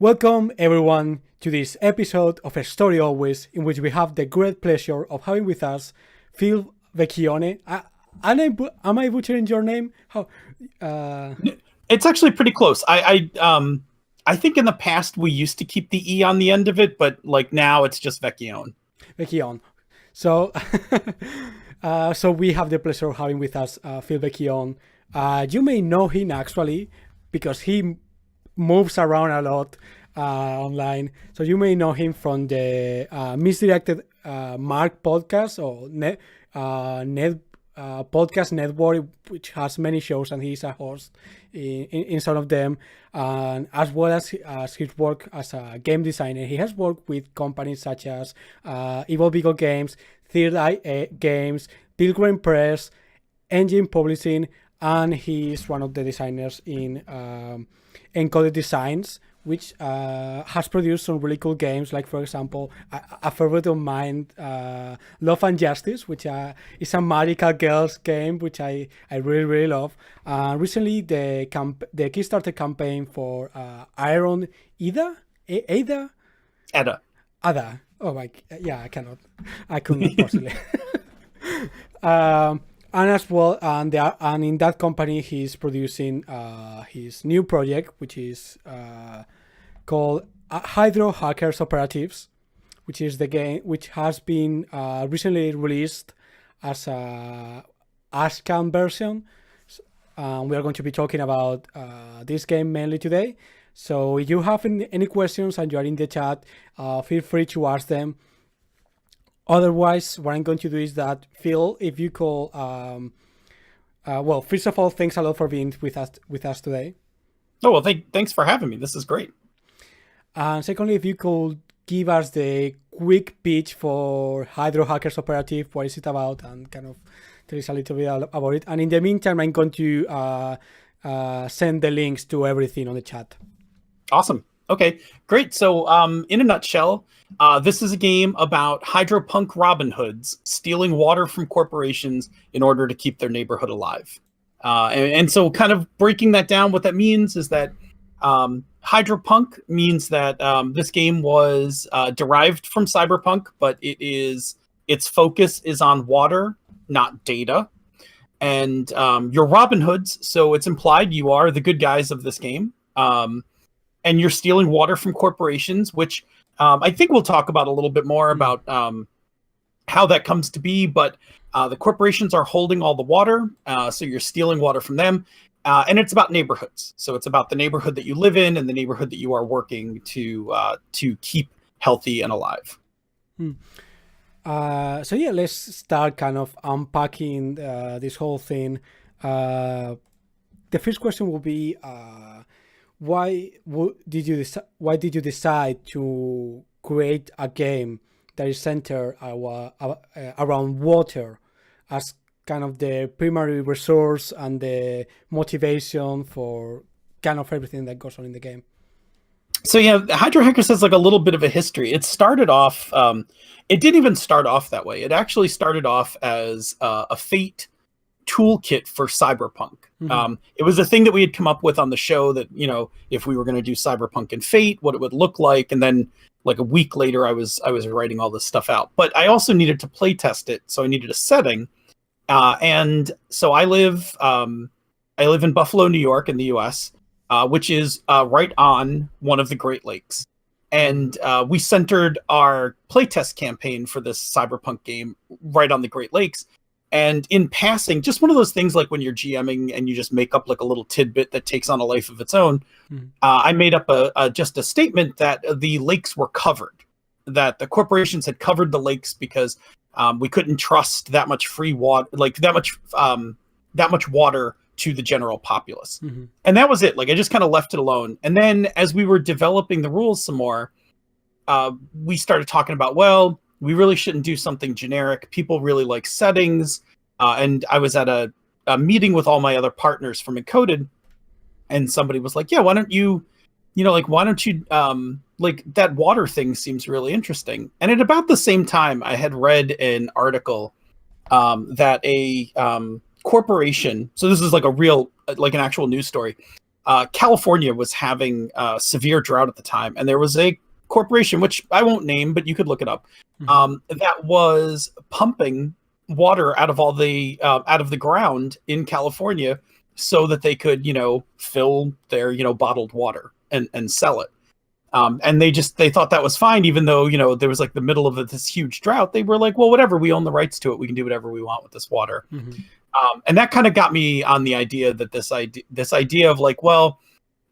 Welcome everyone to this episode of A Story Always, in which we have the great pleasure of having with us Phil Vecchione. Am I butchering your name? How? It's actually pretty close. I think in the past we used to keep the E on the end of it, but like now it's just Vecchione. Vecchione. So, so we have the pleasure of having with us Phil Vecchione. You may know him actually because he moves around a lot online. So you may know him from the Misdirected Mark podcast or podcast network, which has many shows, and he's a host in some of them, and as well as his work as a game designer. He has worked with companies such as Evil Beagle Games, Third Eye Games, Pelgrane Press, Engine Publishing, and he's one of the designers in Encoded Designs, which has produced some really cool games, like, for example, a favorite of mine, Love and Justice, which is a magical girls game, which I really, really love. Recently, the Kickstarter campaign for Iron Ada. Oh my, yeah, I couldn't possibly. And as well, and in that company, he's producing his new project, which is called Hacker Operatives, which is the game which has been recently released as a ashcan version. We are going to be talking about this game mainly today. So if you have any questions and you are in the chat, feel free to ask them. Otherwise, what I'm going to do is that, Phil, if you call, well, first of all, thanks a lot for being with us today. Oh, well, thanks for having me. This is great. And secondly, if you could give us the quick pitch for Hacker Operative, what is it about, and kind of tell us a little bit about it. And in the meantime, I'm going to send the links to everything on the chat. Awesome. Okay, great. So in a nutshell, this is a game about hydropunk Robin Hoods stealing water from corporations in order to keep their neighborhood alive. And so kind of breaking that down, what that means is that hydropunk means that this game was derived from cyberpunk, but its focus is on water, not data. And you're Robin Hoods, so it's implied you are the good guys of this game. And you're stealing water from corporations, which I think we'll talk about a little bit more about how that comes to be. But the corporations are holding all the water, so you're stealing water from them. And it's about neighborhoods. So it's about the neighborhood that you live in and the neighborhood that you are working to keep healthy and alive. So yeah, let's start kind of unpacking this whole thing. The first question will be, why did you decide to create a game that is centered around water as kind of the primary resource and the motivation for kind of everything that goes on in the game? So yeah, Hydro Hackers has like a little bit of a history. It started off, it didn't even start off that way. It actually started off as a Fate toolkit for cyberpunk. It was a thing that we had come up with on the show that, you know, if we were going to do cyberpunk and Fate, what it would look like. And then like a week later, I was writing all this stuff out, but I also needed to play test it. So I needed a setting. And so I live in Buffalo, New York in the US, which is right on one of the Great Lakes. And we centered our playtest campaign for this cyberpunk game right on the Great Lakes. And in passing, just one of those things like when you're GMing and you just make up like a little tidbit that takes on a life of its own. I made up just a statement that the lakes were covered, that the corporations had covered the lakes because we couldn't trust that much free water, like that much water to the general populace. And that was it. Like I just kind of left it alone. And then as we were developing the rules some more, we started talking about, well, we really shouldn't do something generic. People really like settings. And I was at a meeting with all my other partners from Encoded, and somebody was like, yeah, why don't you like that water thing seems really interesting. And at about the same time, I had read an article that a corporation, so this is like a real, like an actual news story, California was having severe drought at the time, and there was a corporation, which I won't name, but you could look it up, that was pumping water out of the ground in California so that they could, fill their, bottled water and sell it. And they thought that was fine, even though, there was like the middle of this huge drought. They were like, well, whatever, we own the rights to it. We can do whatever we want with this water. And that kind of got me on the idea that this idea of like, well,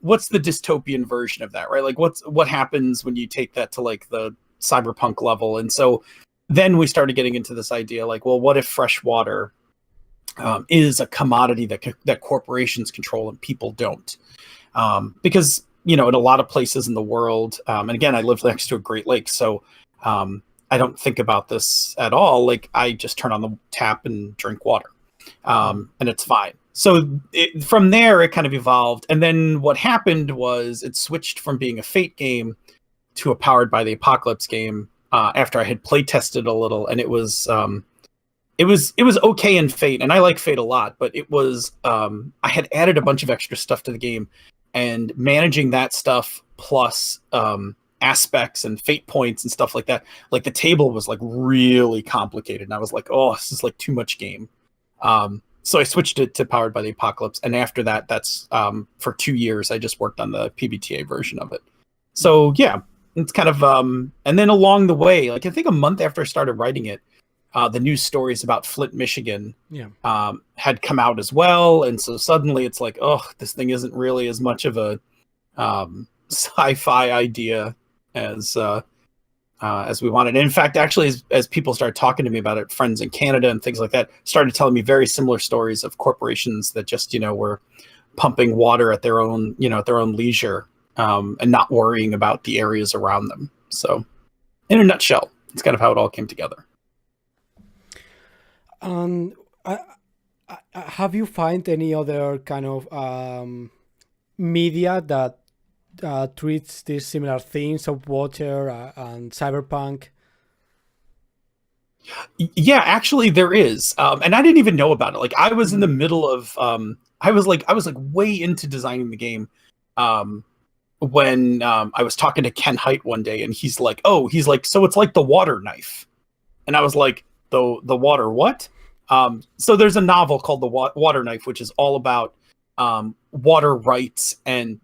what's the dystopian version of that, right? Like what happens when you take that to like the cyberpunk level? And so then we started getting into this idea like, well, what if fresh water is a commodity that corporations control and people don't? Because in a lot of places in the world, and again, I live next to a Great Lake, so I don't think about this at all. Like I just turn on the tap and drink water, and it's fine. So from there, it kind of evolved. And then what happened was it switched from being a Fate game to a Powered by the Apocalypse game after I had play tested a little, and it was okay in Fate, and I like Fate a lot, but it was I had added a bunch of extra stuff to the game. And managing that stuff plus aspects and fate points and stuff like that, like the table was like really complicated. And I was like, oh, this is like too much game. So I switched it to Powered by the Apocalypse. And after that, that's for 2 years, I just worked on the PbtA version of it. So yeah, it's kind of, and then along the way, like I think a month after I started writing it, the news stories about Flint, Michigan had come out as well. And so suddenly it's like, oh, this thing isn't really as much of a sci-fi idea as we wanted. And in fact, actually, as people started talking to me about it, friends in Canada and things like that started telling me very similar stories of corporations that just, were pumping water at their own, at their own leisure and not worrying about the areas around them. So in a nutshell, it's kind of how it all came together. Have you find any other kind of media that treats these similar themes of water and cyberpunk? Yeah, actually there is. And I didn't even know about it. Like I was in the middle of I was like way into designing the game when I was talking to Ken Hite one day, and he's like, so it's like the water knife. And I was like, the water what? So there's a novel called The Water Knife, which is all about water rights and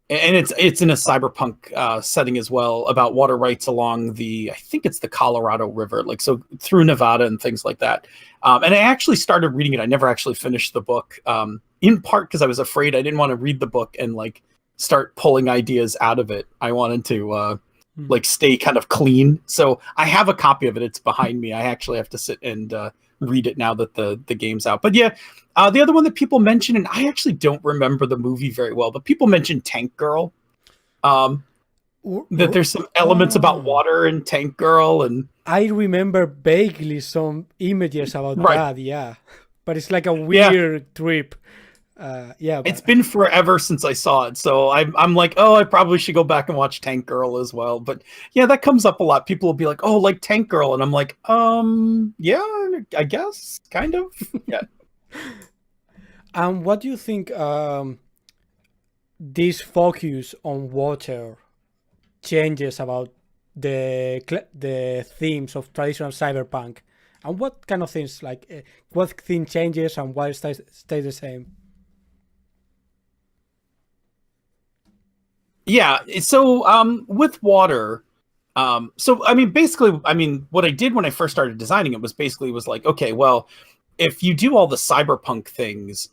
it's in a cyberpunk setting as well, about water rights along I think it's the Colorado River, like so through Nevada and things like that. And I actually started reading it. I never actually finished the book, in part because I was afraid I didn't want to read the book and like start pulling ideas out of it. I wanted to like stay kind of clean. So I have a copy of it. It's behind me. I actually have to sit and read it now that the game's out. But yeah, the other one that people mention, and I actually don't remember the movie very well, but people mention Tank Girl. That there's some elements about water in Tank Girl, and I remember vaguely some images about that. Yeah, but it's like a weird trip. It's been forever since I saw it, so I'm like, oh, I probably should go back and watch Tank Girl as well. But yeah, that comes up a lot. People will be like, oh, like Tank Girl, and I'm like, yeah, I guess kind of. Yeah. And what do you think this focus on water changes about the themes of traditional cyberpunk, and what kind of things, like what theme changes and what stays the same? Yeah, so with water, so I mean, basically, what I did when I first started designing it was like, okay, well, if you do all the cyberpunk things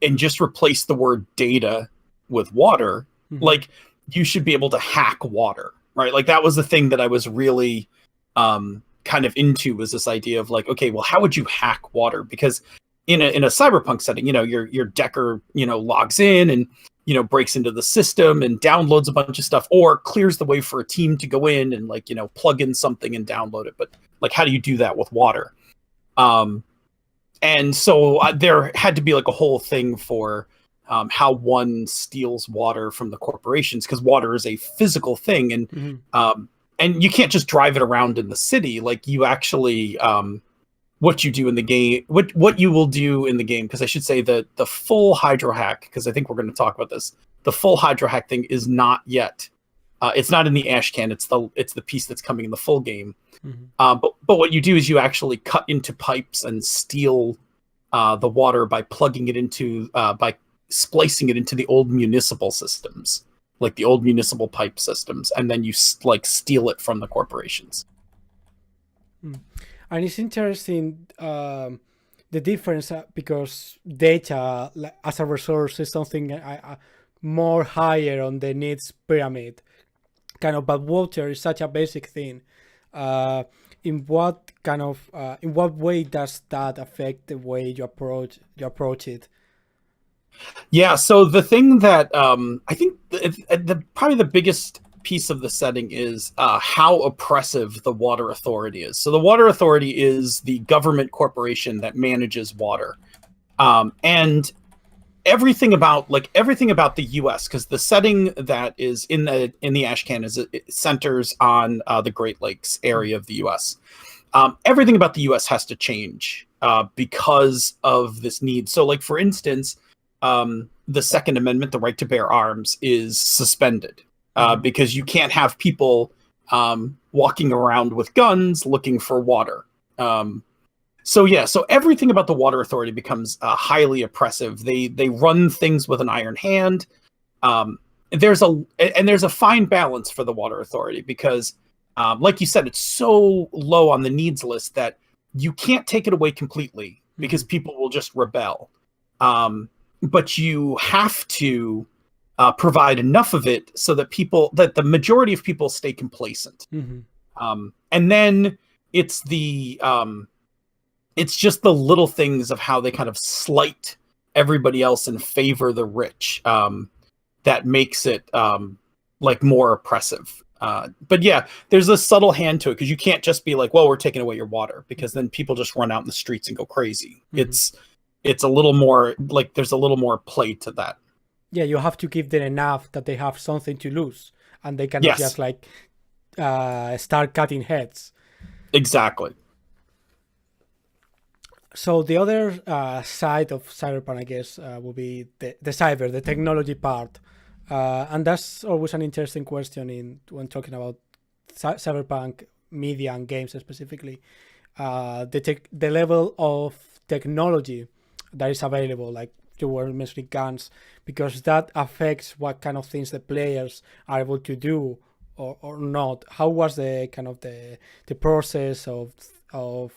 and just replace the word data with water, like you should be able to hack water, right? Like that was the thing that I was really kind of into, was this idea of like, okay, well, how would you hack water? Because in a cyberpunk setting, your decker, logs in and breaks into the system and downloads a bunch of stuff, or clears the way for a team to go in and like, plug in something and download it. But like, how do you do that with water? And so there had to be like a whole thing for how one steals water from the corporations, because water is a physical thing, and you can't just drive it around in the city. Like you actually what you do in the game, what you will do in the game, because I should say that the full hydro hack, because I think we're going to talk about this, the full hydro hack thing is not yet. It's not in the ashcan. It's the piece that's coming in the full game. But what you do is you actually cut into pipes and steal the water by plugging it into by splicing it into the old municipal systems, like the old municipal pipe systems, and then you like steal it from the corporations. And it's interesting the difference because data as a resource is something more higher on the needs pyramid, kind of. But water is such a basic thing. In what way does that affect the way you approach it? Yeah, so the thing that I think probably the biggest piece of the setting is how oppressive the water authority is. So the water authority is the government corporation that manages water, and everything about the U.S., because the setting that is in the ashcan is it centers on the Great Lakes area of the U.S. Everything about the U.S. has to change because of this need. So, like for instance, the Second Amendment, the right to bear arms, is suspended. Because you can't have people walking around with guns looking for water. So everything about the water authority becomes highly oppressive. They run things with an iron hand. There's a fine balance for the water authority because, like you said, it's so low on the needs list that you can't take it away completely because people will just rebel. But you have to provide enough of it so that the majority of people stay complacent. And then it's it's just the little things of how they kind of slight everybody else and favor the rich that makes it like more oppressive. But yeah, there's a subtle hand to it because you can't just be like, well, we're taking away your water, because then people just run out in the streets and go crazy. It's a little more like there's a little more play to that. Yeah, you have to give them enough that they have something to lose, and they cannot just like start cutting heads. Exactly. So the other side of cyberpunk, I guess, will be the technology part, and that's always an interesting question when talking about cyberpunk media and games specifically. The level of technology that is available, like you were mentioning guns, because that affects what kind of things the players are able to do or not. How was the kind of the process of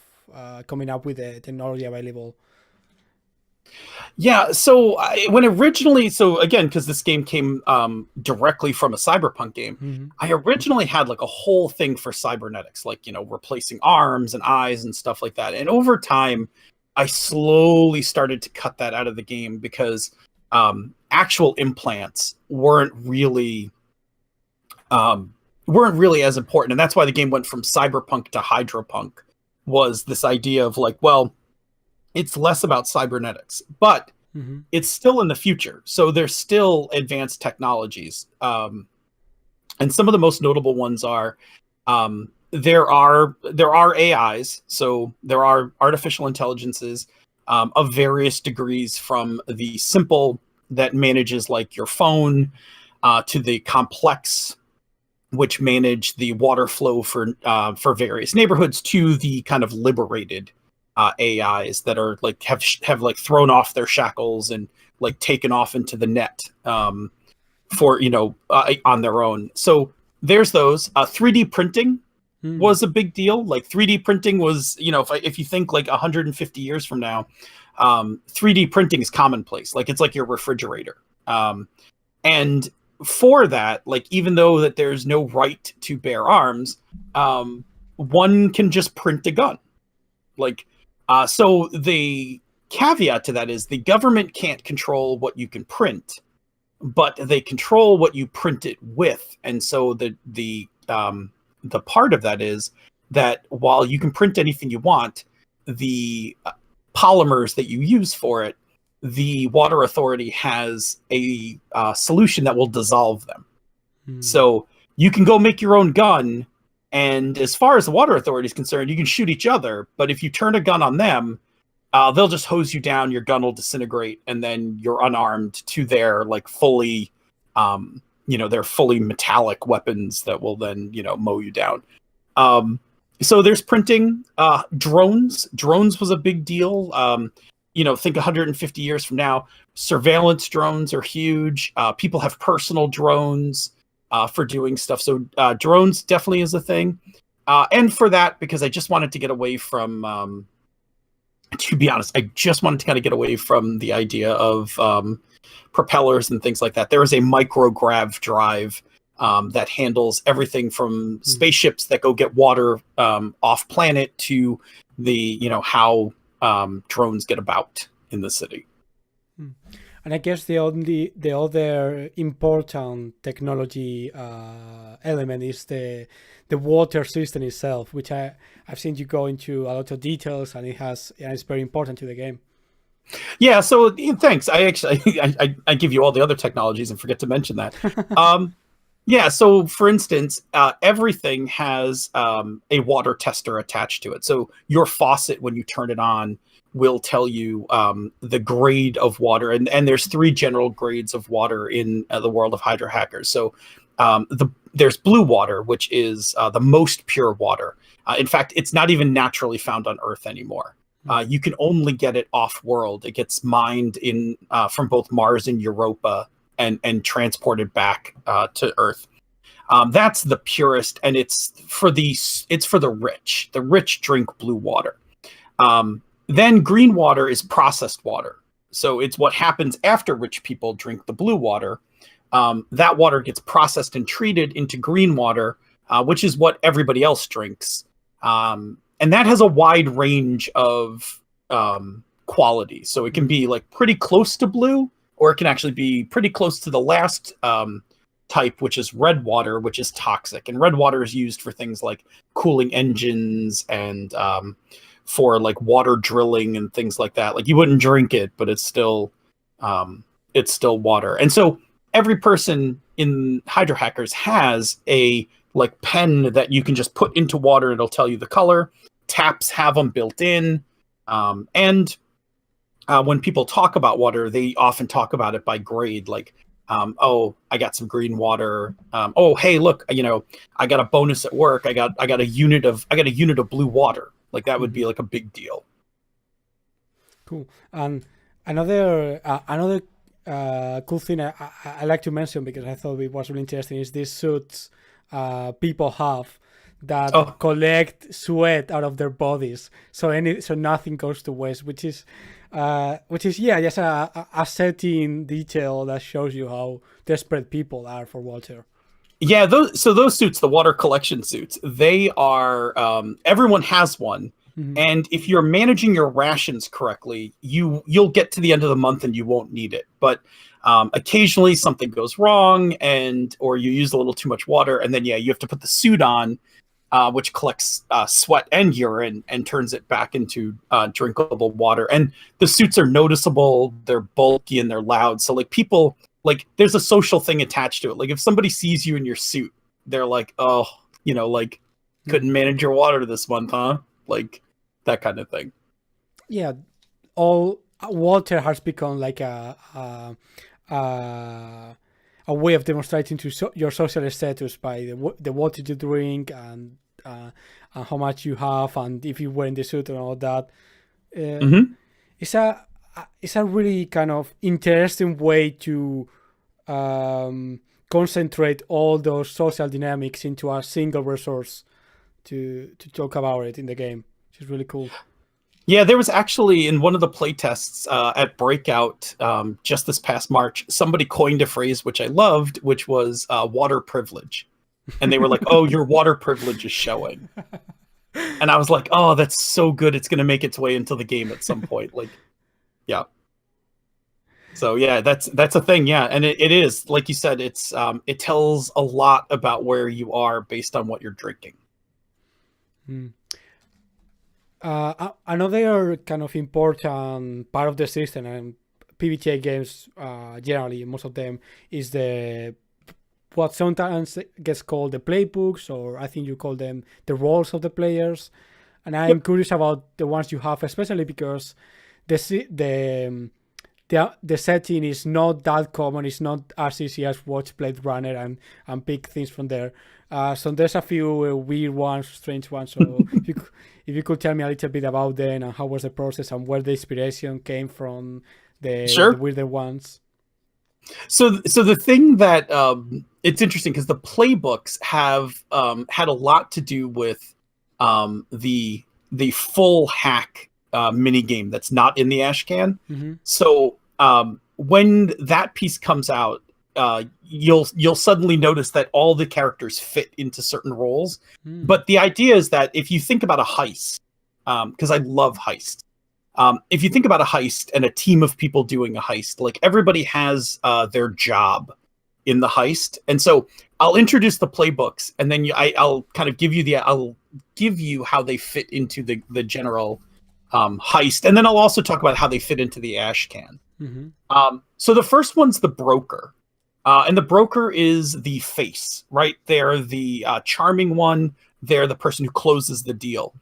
coming up with the technology available? Yeah, so again, because this game came directly from a cyberpunk game, I originally had like a whole thing for cybernetics, like, replacing arms and eyes and stuff like that. And over time, I slowly started to cut that out of the game because actual implants weren't really as important. And that's why the game went from cyberpunk to hydropunk, was this idea of like, well, it's less about cybernetics, but it's still in the future. So there's still advanced technologies. And some of the most notable ones are there are AIs. So there are artificial intelligences of various degrees, from the simple that manages like your phone to the complex, which manage the water flow for various neighborhoods, to the kind of liberated AIs that are like have like thrown off their shackles and like taken off into the net for on their own. So there's those. 3D printing was a big deal. Like 3D printing was, if you think like 150 years from now, 3D printing is commonplace. Like it's like your refrigerator. And for that, like, even though that there's no right to bear arms, one can just print a gun. Like, so the caveat to that is the government can't control what you can print, but they control what you print it with. And so the part of that is that while you can print anything you want, the polymers that you use for it, the water authority has a solution that will dissolve them. So you can go make your own gun And as far as the water authority is concerned, you can shoot each other, but if you turn a gun on them, they'll just hose you down, your gun will disintegrate, and then you're unarmed to their like fully, their fully metallic weapons that will then, mow you down. So there's printing, drones. Drones was a big deal. Think 150 years from now, surveillance drones are huge. People have personal drones for doing stuff. So drones definitely is a thing. And for that, because I just wanted to get away from, to be honest, I just wanted to kind of get away from the idea of propellers and things like that. There is a micrograv drive that handles everything from spaceships that go get water off planet to the, how drones get about in the city. And I guess the other important technology element is the water system itself, which I've seen you go into a lot of details, and it's very important to the game. Yeah, so thanks. I actually I give you all the other technologies and forget to mention that. Yeah, so for instance, everything has a water tester attached to it. So your faucet, when you turn it on, will tell you the grade of water. And there's 3 general grades of water in the world of Hydra Hackers. So there's blue water, which is the most pure water. In fact, it's not even naturally found on Earth anymore. You can only get it off-world. It gets mined from both Mars and Europa and transported back to Earth. That's the purest, and it's for the rich. The rich drink blue water. Then green water is processed water. So it's what happens after rich people drink the blue water. That water gets processed and treated into green water, which is what everybody else drinks. And that has a wide range of quality. So it can be like pretty close to blue, or it can actually be pretty close to the last type, which is red water, which is toxic. And red water is used for things like cooling engines and for like water drilling and things like that. Like you wouldn't drink it, but it's still water. And so every person in Hydra Hackers has a like pen that you can just put into water. It'll tell you the color. Taps have them built in. And when people talk about water, they often talk about it by grade. Like, I got some green water. Oh, hey, look, I got a bonus at work. I got a unit of blue water. Like that would be like a big deal. Cool. And another cool thing I like to mention, because I thought it was really interesting, is these suits people have that collect sweat out of their bodies, so nothing goes to waste, which is just a setting detail that shows you how desperate people are for water. Yeah, those suits, the water collection suits, they are everyone has one. Mm-hmm. And if you're managing your rations correctly, you'll get to the end of the month and you won't need it. But occasionally something goes wrong, or you use a little too much water, and then you have to put the suit on, which collects sweat and urine and turns it back into drinkable water. And the suits are noticeable, they're bulky, and they're loud. So like people, like there's a social thing attached to it. Like if somebody sees you in your suit, they're like, oh, couldn't manage your water this month, huh? Like that kind of thing. Yeah, all water has become like a way of demonstrating to your social status by the water you drink and how much you have, and if you wear in the suit and all that. It's a really kind of interesting way to concentrate all those social dynamics into a single resource to talk about it in the game, which is really cool. Yeah, there was actually in one of the playtests at Breakout just this past March, somebody coined a phrase which I loved, which was water privilege. And they were like, oh, your water privilege is showing. And I was like, oh, that's so good. It's going to make its way into the game at some point. Like, yeah. So yeah, that's a thing. Yeah. And it is, like you said, it tells a lot about where you are based on what you're drinking. Another kind of important part of the system, and PbtA games generally, most of them, is the what sometimes gets called the playbooks, or I think you call them the roles of the players. And I'm curious about the ones you have, especially because the setting is not that common. It's not as easy as watch Blade Runner and pick things from there. So there's a few weird ones, strange ones. So if you could tell me a little bit about them and how was the process and where the inspiration came from, the weirder ones. So the thing that it's interesting because the playbooks have had a lot to do with the full hack mini game that's not in the ashcan. Mm-hmm. So when that piece comes out, you'll suddenly notice that all the characters fit into certain roles. But the idea is that if you think about a heist, because I love heists, if you think about a heist and a team of people doing a heist, like everybody has their job in the heist. And so I'll introduce the playbooks, and then I'll kind of give you how they fit into the general heist, and then I'll also talk about how they fit into the ashcan. Mm-hmm. So the first one's the broker, and the broker is the face, right? They're the charming one. They're the person who closes the deal,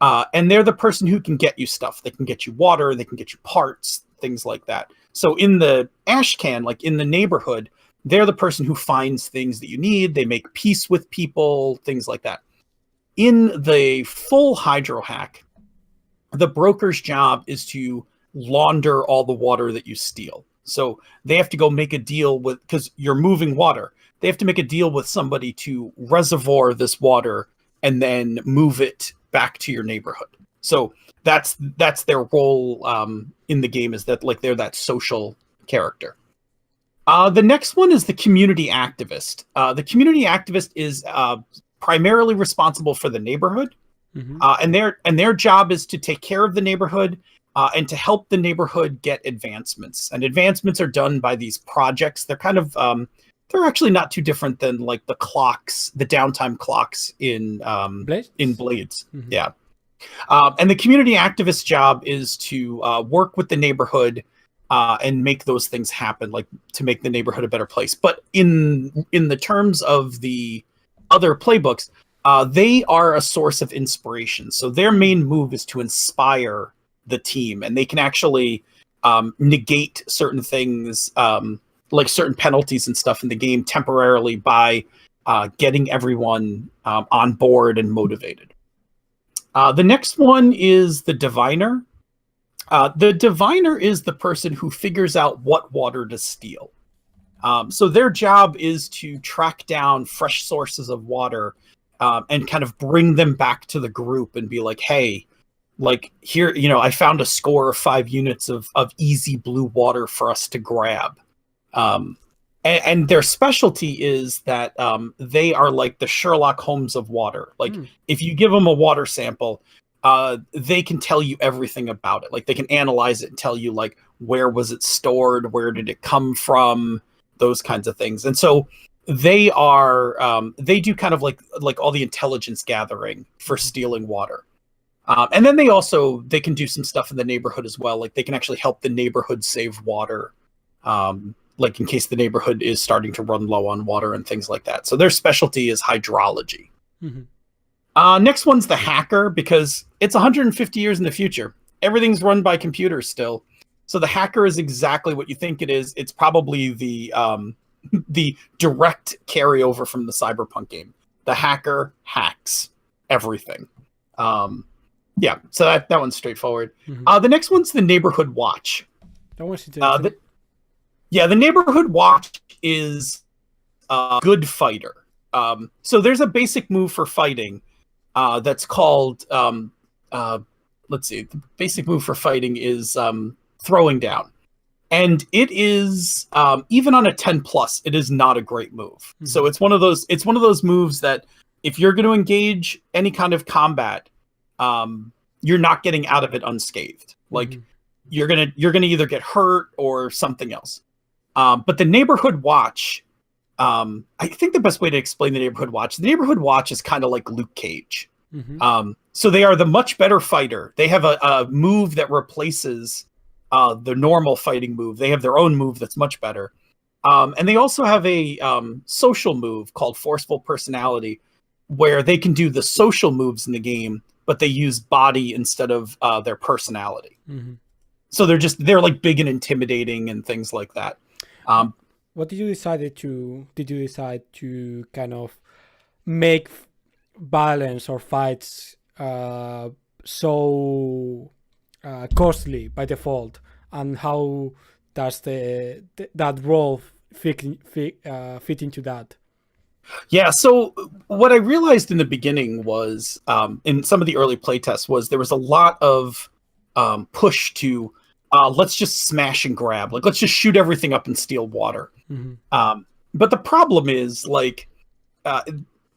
and they're the person who can get you stuff. They can get you water. They can get you parts, things like that. So in the ashcan, like in the neighborhood, they're the person who finds things that you need. They make peace with people, things like that. In the full hydro hack, the broker's job is to launder all the water that you steal. So they have to go make a deal with, because you're moving water, they have to make a deal with somebody to reservoir this water and then move it back to your neighborhood. So that's their role in the game, is that like they're that social character. The next one is the community activist. The community activist is primarily responsible for the neighborhood. Mm-hmm. And their job is to take care of the neighborhood and to help the neighborhood get advancements. And advancements are done by these projects. They're kind of they're actually not too different than like the clocks, the downtime clocks in Blades. Mm-hmm. Yeah. And the community activist job is to work with the neighborhood and make those things happen, like to make the neighborhood a better place. But in the terms of the other playbooks, they are a source of inspiration. So their main move is to inspire the team, and they can actually negate certain things, like certain penalties and stuff in the game temporarily by getting everyone on board and motivated. The next one is the diviner. The diviner is the person who figures out what water to steal. So their job is to track down fresh sources of water and kind of bring them back to the group and be like, hey, like here, I found a score of 5 units of easy blue water for us to grab. And their specialty is that they are like the Sherlock Holmes of water. Like if you give them a water sample, they can tell you everything about it. Like they can analyze it and tell you like, where was it stored? Where did it come from? Those kinds of things. And so they are, they do kind of like all the intelligence gathering for stealing water. And then they can do some stuff in the neighborhood as well. Like they can actually help the neighborhood save water. Like in case the neighborhood is starting to run low on water and things like that. So their specialty is hydrology. Mm-hmm. Next one's the hacker, because it's 150 years in the future. Everything's run by computers still. So the hacker is exactly what you think it is. It's probably the direct carryover from the cyberpunk game. The hacker hacks everything. Yeah, so that one's straightforward. Mm-hmm. The next one's the neighborhood watch. The neighborhood watch is a good fighter. So there's a basic move for fighting that's called, let's see, the basic move for fighting is throwing down. And it is, even on a 10+, it is not a great move. Mm-hmm. So it's one of those moves that if you're going to engage any kind of combat, you're not getting out of it unscathed. Like you're gonna either get hurt or something else. But the neighborhood watch, I think the best way to explain the neighborhood watch is kind of like Luke Cage. Mm-hmm. So they are the much better fighter. They have a move that replaces the normal fighting move. They have their own move that's much better. And they also have a social move called Forceful Personality, where they can do the social moves in the game, but they use body instead of their personality. Mm-hmm. So they're like big and intimidating and things like that. What did you decide to kind of make violence or fights so costly by default, and how does that role fit into that? Yeah, so what I realized in the beginning was, in some of the early playtests, was there was a lot of push to let's just smash and grab, like let's just shoot everything up and steal water. Mm-hmm. But the problem is, like,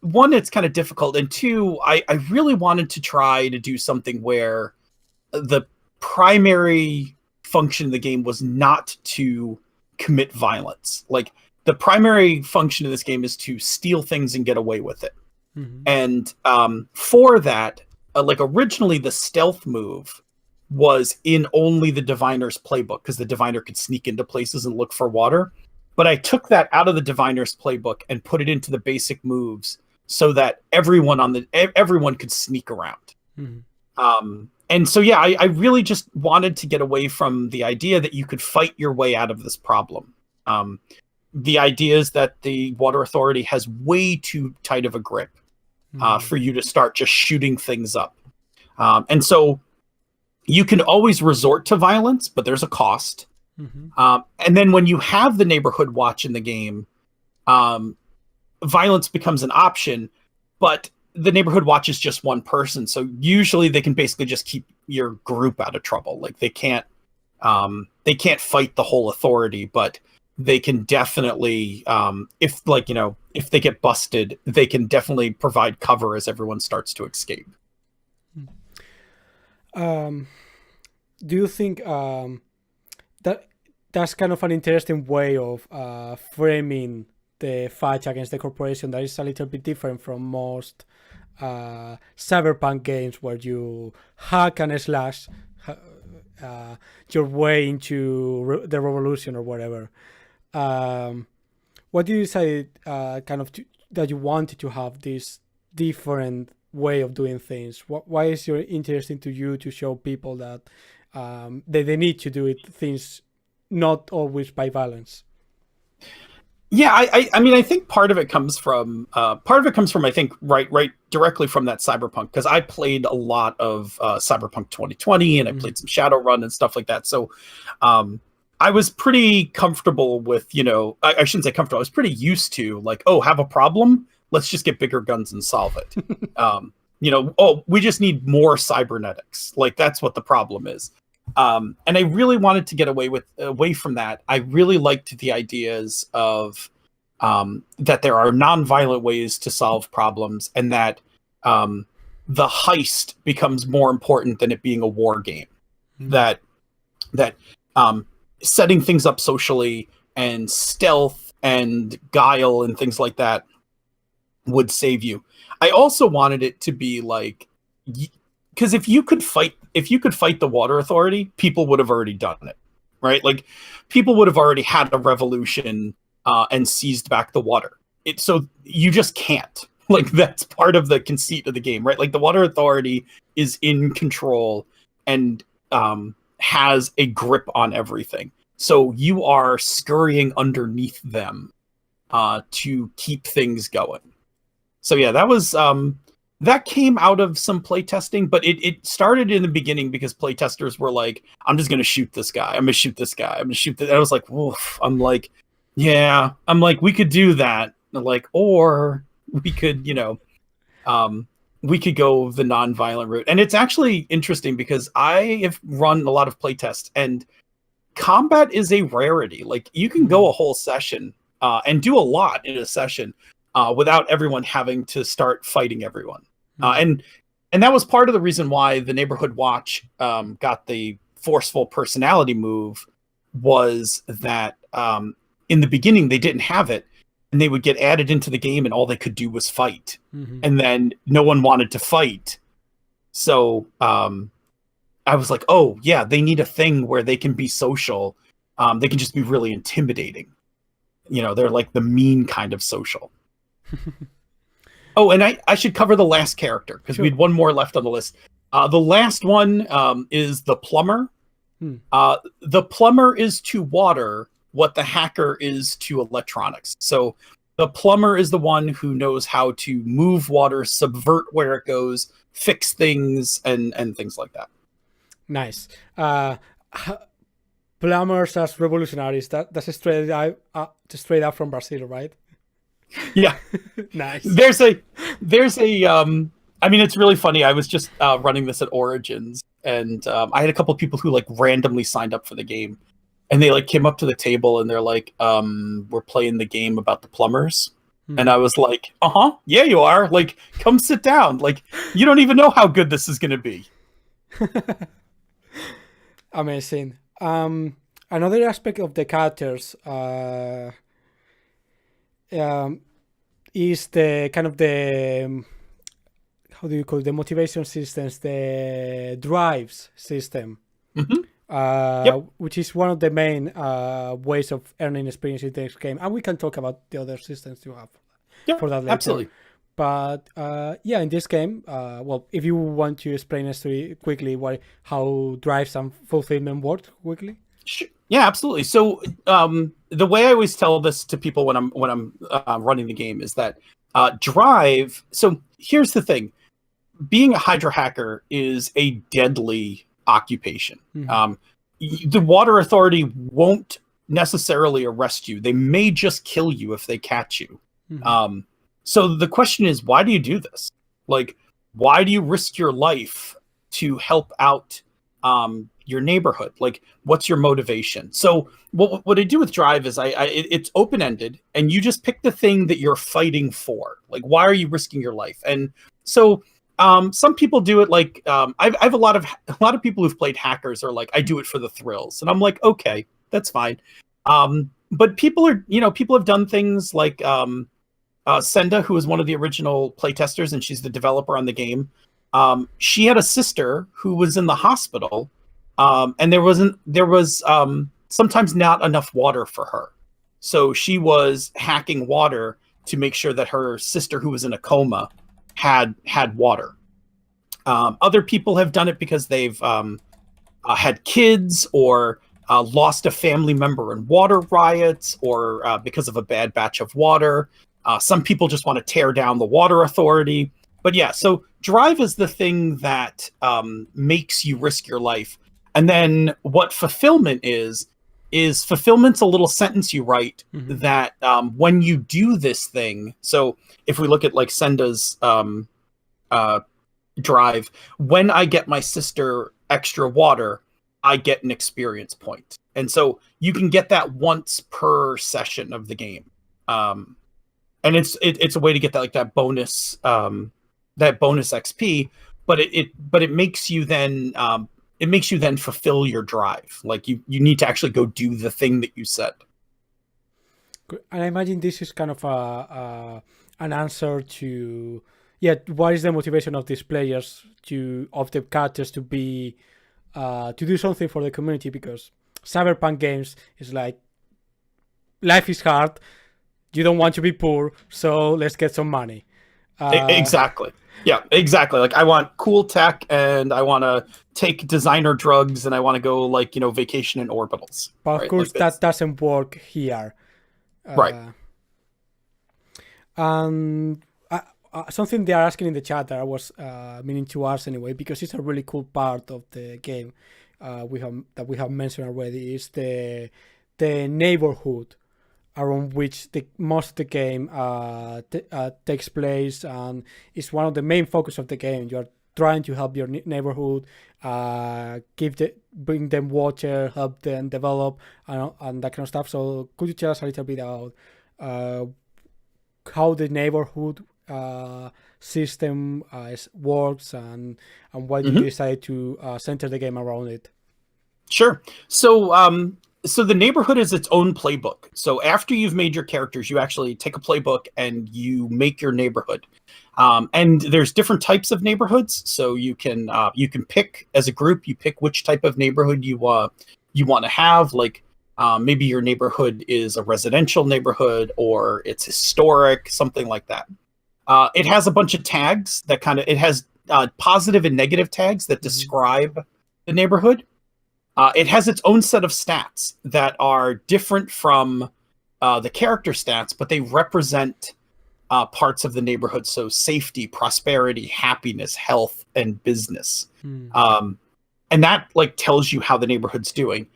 one, it's kind of difficult, and two, I really wanted to try to do something where the primary function of the game was not to commit violence. Like, the primary function of this game is to steal things and get away with it. Mm-hmm. And for that, like, originally the stealth move was in only the Diviner's playbook, because the Diviner could sneak into places and look for water. But I took that out of the Diviner's playbook and put it into the basic moves so that everyone could sneak around. Mm-hmm. And so, yeah, I really just wanted to get away from the idea that you could fight your way out of this problem. The idea is that the Water Authority has way too tight of a grip for you to start just shooting things up. And so you can always resort to violence, but there's a cost. Mm-hmm. And then when you have the neighborhood watch in the game, violence becomes an option, but the neighborhood watch is just one person. So usually they can basically just keep your group out of trouble. Like, they can't fight the whole authority, but they can definitely, if they get busted, they can definitely provide cover as everyone starts to escape. Do you think that that's kind of an interesting way of framing the fight against the corporation that is a little bit different from most cyberpunk games, where you hack and slash your way into the revolution or whatever? What do you say that you wanted to have this different way of doing things? Why is it interesting to you to show people that they need to do things not always by violence? Yeah, I mean, I think part of it comes from I think right directly from that cyberpunk, because I played a lot of Cyberpunk 2020, and I played some Shadowrun and stuff like that. So I was pretty comfortable with, I shouldn't say comfortable, I was pretty used to, like, oh, have a problem, let's just get bigger guns and solve it. Oh, we just need more cybernetics. Like, that's what the problem is. And I really wanted to get away from that. I really liked the ideas of that there are non-violent ways to solve problems, and that the heist becomes more important than it being a war game. That setting things up socially and stealth and guile and things like that would save you. I also wanted it to be like, because if you could fight the Water Authority, people would have already done it, right? Like, people would have already had a revolution and seized back the water. So you just can't. Like, that's part of the conceit of the game, right? Like, the Water Authority is in control and has a grip on everything. So you are scurrying underneath them to keep things going. So yeah, that was that came out of some playtesting, but it started in the beginning because playtesters were like, I'm just gonna shoot this guy. I'm gonna shoot this guy. I'm gonna shoot this. I was like, woof. I'm like, yeah. I'm like, we could do that. Like, or we could, we could go the non-violent route. And it's actually interesting because I have run a lot of playtests, and combat is a rarity. Like, you can go a whole session and do a lot in a session without everyone having to start fighting everyone. And that was part of the reason why the Neighborhood Watch got the Forceful Personality move, was that in the beginning they didn't have it, and they would get added into the game and all they could do was fight. And then no one wanted to fight. So I was like, oh yeah, they need a thing where they can be social. They can just be really intimidating. they're like the mean kind of social. Oh, and I should cover the last character because we had one more left on the list. The last one is the plumber. The plumber is to water what the hacker is to electronics. So the plumber is the one who knows how to move water, subvert where it goes, fix things, and things like that. Nice. Plumbers as revolutionaries. That's straight out from Brazil, right? Yeah. Nice. There's a I mean, it's really funny. I was just running this at Origins, and I had a couple of people who like randomly signed up for the game, and they like came up to the table and they're like, we're playing the game about the plumbers. And I was like, yeah, you are. Like, come sit down. Like, you don't even know how good this is going to be. Amazing. Another aspect of the characters is the kind of the, how do you call it, the motivation systems, the drives system, which is one of the main ways of earning experience in this game. And we can talk about the other systems you have for that later. Absolutely. But in this game, well, if you want to explain us quickly how drives and fulfillment work quickly. Sure. Yeah, absolutely. So the way I always tell this to people when I'm running the game is that drive. So here's the thing: being a Hydra hacker is a deadly occupation. The Water Authority won't necessarily arrest you; they may just kill you if they catch you. So the question is, why do you do this? Like, why do you risk your life to help out your neighborhood? Like, what's your motivation? So what I do with Drive is it's open-ended, and you just pick the thing that you're fighting for. Like, why are you risking your life? And so some people do it like I have a lot of people who've played hackers are like, I do it for the thrills, and I'm like, okay, that's fine. But people have done things like Senda, who was one of the original playtesters, and she's the developer on the game. She had a sister who was in the hospital, and there was sometimes not enough water for her. So she was hacking water to make sure that her sister, who was in a coma, had water. Other people have done it because they've had kids or lost a family member in water riots, or because of a bad batch of water. Some people just want to tear down the Water Authority. But yeah, so drive is the thing that makes you risk your life. And then what fulfillment is fulfillment's a little sentence you write that when you do this thing, so if we look at like Senda's drive, when I get my sister extra water, I get an experience point. And so you can get that once per session of the game. And it's a way to get that bonus XP, but it makes you then fulfill your drive. Like you need to actually go do the thing that you said. And I imagine this is kind of an answer to what is the motivation of these players of the characters to be to do something for the community, because cyberpunk games is like, life is hard. You don't want to be poor, so let's get some money. Exactly. Yeah, exactly. Like, I want cool tech, and I want to take designer drugs, and I want to go vacation in orbitals. But of course, that doesn't work here. Right. Something they are asking in the chat that I was meaning to ask anyway, because it's a really cool part of the game we have mentioned already, is the neighborhood around which most of the game takes place, and is one of the main focus of the game. You are trying to help your neighborhood, bring them water, help them develop, and that kind of stuff. So could you tell us a little bit about how the neighborhood system works, and why you decided to center the game around it? Sure. So the neighborhood is its own playbook. So after you've made your characters, you actually take a playbook and you make your neighborhood. And there's different types of neighborhoods. So you can pick as a group. You pick which type of neighborhood you want to have. Like Maybe your neighborhood is a residential neighborhood or it's historic, something like that. It has a bunch of tags that it has positive and negative tags that describe the neighborhood. It has its own set of stats that are different from the character stats, but they represent parts of the neighborhood. So safety, prosperity, happiness, health, and business. And that like tells you how the neighborhood's doing.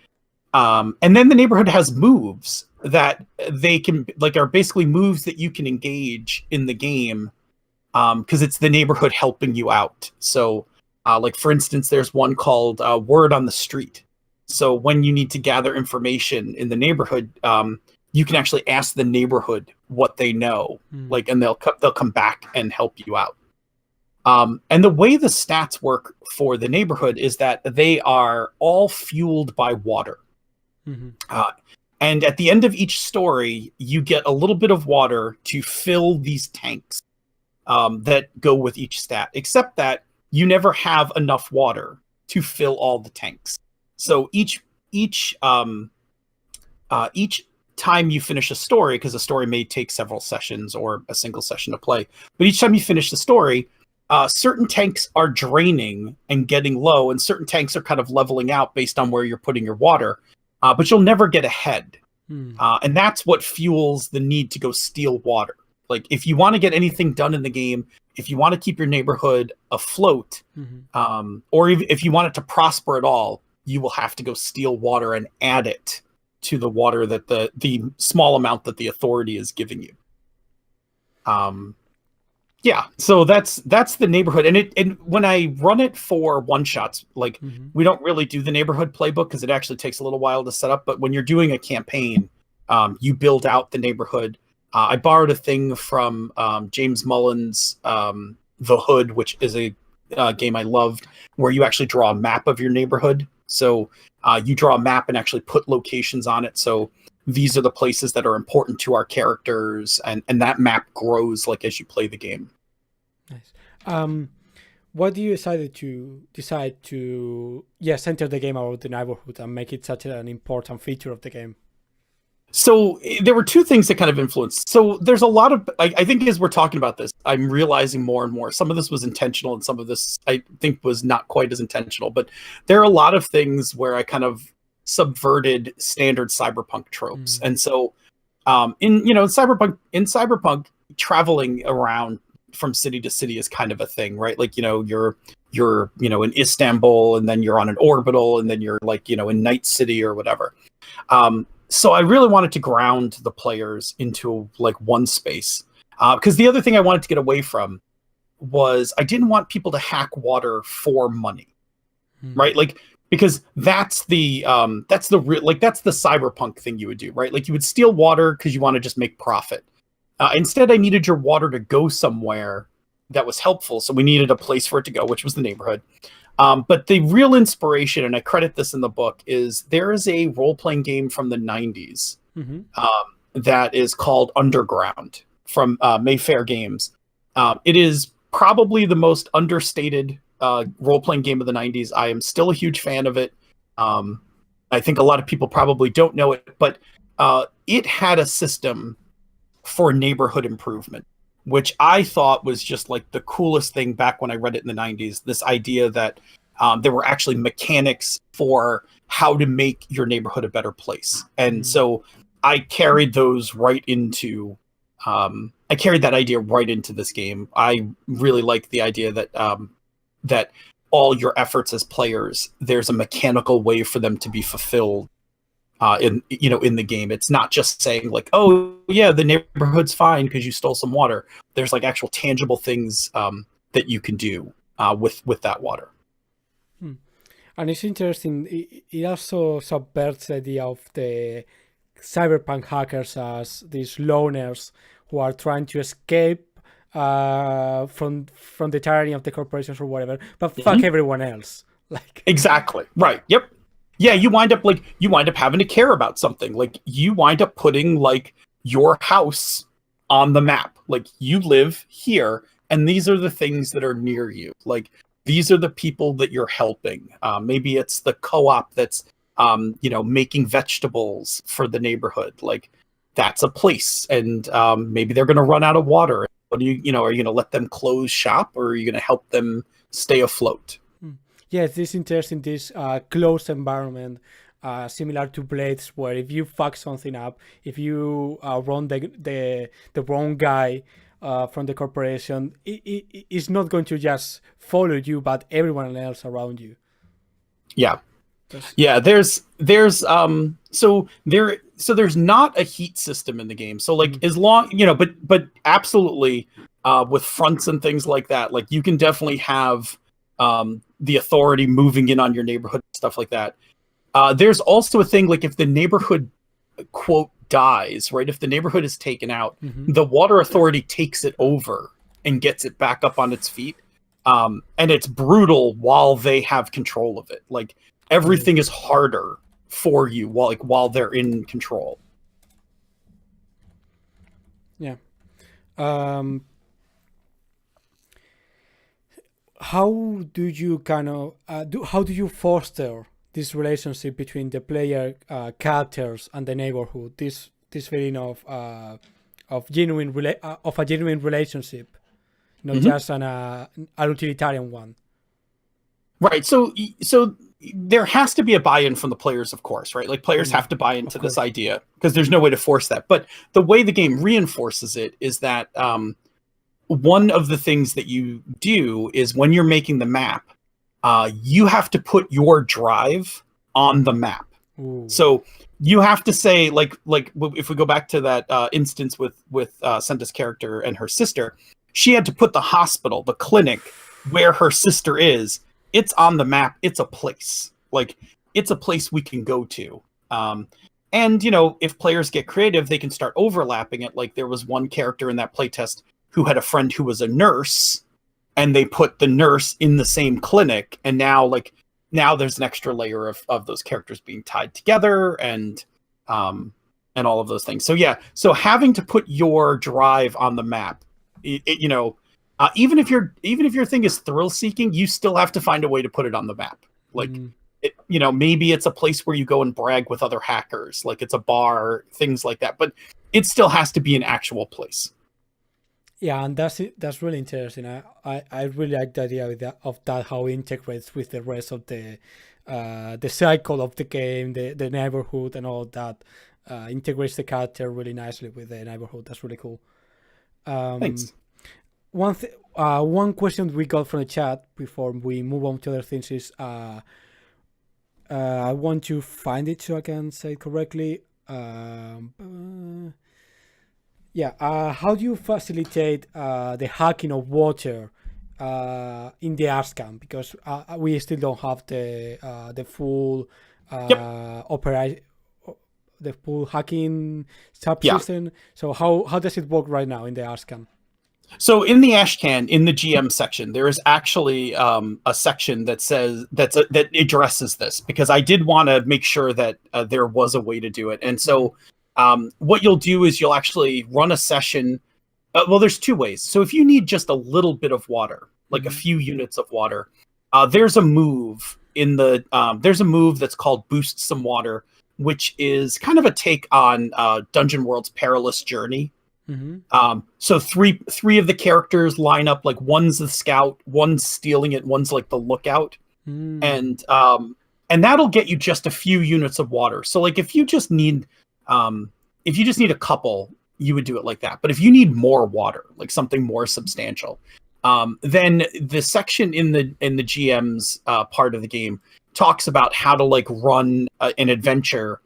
And then the neighborhood has moves that they can are basically moves that you can engage in the game because it's the neighborhood helping you out. So like for instance, there's one called Word on the Street. So when you need to gather information in the neighborhood, you can actually ask the neighborhood what they know, and they'll come back and help you out. And the way the stats work for the neighborhood is that they are all fueled by water. And at the end of each story, you get a little bit of water to fill these tanks that go with each stat, except that you never have enough water to fill all the tanks. So each time you finish a story, because a story may take several sessions or a single session to play, but each time you finish the story, certain tanks are draining and getting low, and certain tanks are kind of leveling out based on where you're putting your water, but you'll never get ahead. And that's what fuels the need to go steal water. Like if you want to get anything done in the game, if you want to keep your neighborhood afloat, or if you want it to prosper at all, you will have to go steal water and add it to the water that the small amount that the authority is giving you. Yeah, so that's the neighborhood, and when I run it for one shots, like we don't really do the neighborhood playbook because it actually takes a little while to set up. But when you're doing a campaign, you build out the neighborhood. I borrowed a thing from James Mullen's The Hood, which is a game I loved, where you actually draw a map of your neighborhood. So you draw a map and actually put locations on it. So these are the places that are important to our characters, and that map grows like as you play the game. Nice. What do you decide to center the game around the neighborhood and make it such an important feature of the game? So there were two things that kind of influenced. So there's a lot of, I think as we're talking about this, I'm realizing more and more, some of this was intentional and some of this I think was not quite as intentional, but there are a lot of things where I kind of subverted standard cyberpunk tropes. And so in cyberpunk, traveling around from city to city is kind of a thing, right? Like, you're in Istanbul, and then you're on an orbital, and then you're like, in Night City or whatever. So I really wanted to ground the players into like one space. Because the other thing I wanted to get away from was I didn't want people to hack water for money, right? Like, because that's the cyberpunk thing you would do, right? Like you would steal water because you want to just make profit. Instead, I needed your water to go somewhere that was helpful. So we needed a place for it to go, which was the neighborhood. But the real inspiration, and I credit this in the book, is there is a role-playing game from the 90s that is called Underground from Mayfair Games. It is probably the most understated role-playing game of the 90s. I am still a huge fan of it. I think a lot of people probably don't know it, but it had a system for neighborhood improvement, which I thought was just like the coolest thing back when I read it in the 90s. This idea that there were actually mechanics for how to make your neighborhood a better place. And so I carried those right into, I carried that idea right into this game. I really like the idea that, that all your efforts as players, there's a mechanical way for them to be fulfilled in the game. It's not just saying like, oh yeah, the neighborhood's fine because you stole some water. There's like actual tangible things that you can do with that water. And it's interesting. It also subverts the idea of the cyberpunk hackers as these loners who are trying to escape from the tyranny of the corporations or whatever, but fuck everyone else. Like exactly right. Yep. Yeah, you wind up having to care about something. Like you wind up putting like your house on the map. Like you live here, and these are the things that are near you. Like these are the people that you're helping. Maybe it's the co-op that's making vegetables for the neighborhood. Like that's a place, and maybe they're going to run out of water. What do are you going to let them close shop, or are you going to help them stay afloat? Yes, this is interesting, this closed environment, similar to Blades, where if you fuck something up, if you run the wrong guy from the corporation, it's not going to just follow you, but everyone else around you. Yeah. Yeah, there's not a heat system in the game. So like as long, but absolutely with fronts and things like that, like you can definitely have the authority moving in on your neighborhood, stuff like that. There's also a thing like if the neighborhood quote dies, right? If the neighborhood is taken out, the water authority takes it over and gets it back up on its feet. And it's brutal while they have control of it. Like everything is harder for you while they're in control. Yeah. How do you how do you foster this relationship between the player characters and the neighborhood? This feeling of a genuine relationship, not just a utilitarian one. Right. So there has to be a buy-in from the players, of course, right? Like players have to buy into this idea because there's no way to force that. But the way the game reinforces it is that one of the things that you do is when you're making the map, you have to put your drive on the map. Ooh. So you have to say, like if we go back to that instance with Senda's character and her sister, she had to put the hospital, the clinic where her sister is. It's on the map. It's a place. Like it's a place we can go to. And if players get creative, they can start overlapping it. Like there was one character in that playtest who had a friend who was a nurse, and they put the nurse in the same clinic, and now there's an extra layer of those characters being tied together and all of those things. So yeah, so having to put your drive on the map, even if your thing is thrill seeking, you still have to find a way to put it on the map. Like maybe it's a place where you go and brag with other hackers, like it's a bar, things like that, but it still has to be an actual place. Yeah, and that's really interesting. I really like the idea of that, how it integrates with the rest of the cycle of the game, the neighborhood and all that. Integrates the character really nicely with the neighborhood. That's really cool. Thanks. One question we got from the chat before we move on to other things is I want to find it so I can say it correctly. How do you facilitate the hacking of water in the ashcan? Because we still don't have the full the full hacking subsystem. Yeah. So how does it work right now in the ashcan? So in the ashcan, in the GM section, there is actually a section that says that addresses this, because I did want to make sure that there was a way to do it. And so what you'll do is you'll actually run a session. Well, there's two ways. So if you need just a little bit of water, like a few units of water, there's a move there's a move that's called Boost Some Water, which is kind of a take on Dungeon World's Perilous Journey. So three of the characters line up, like one's the scout, one's stealing it, one's like the lookout, and that'll get you just a few units of water. So like if you just need a couple, you would do it like that. But if you need more water, like something more substantial, then the section in the GM's part of the game talks about how to like run an adventure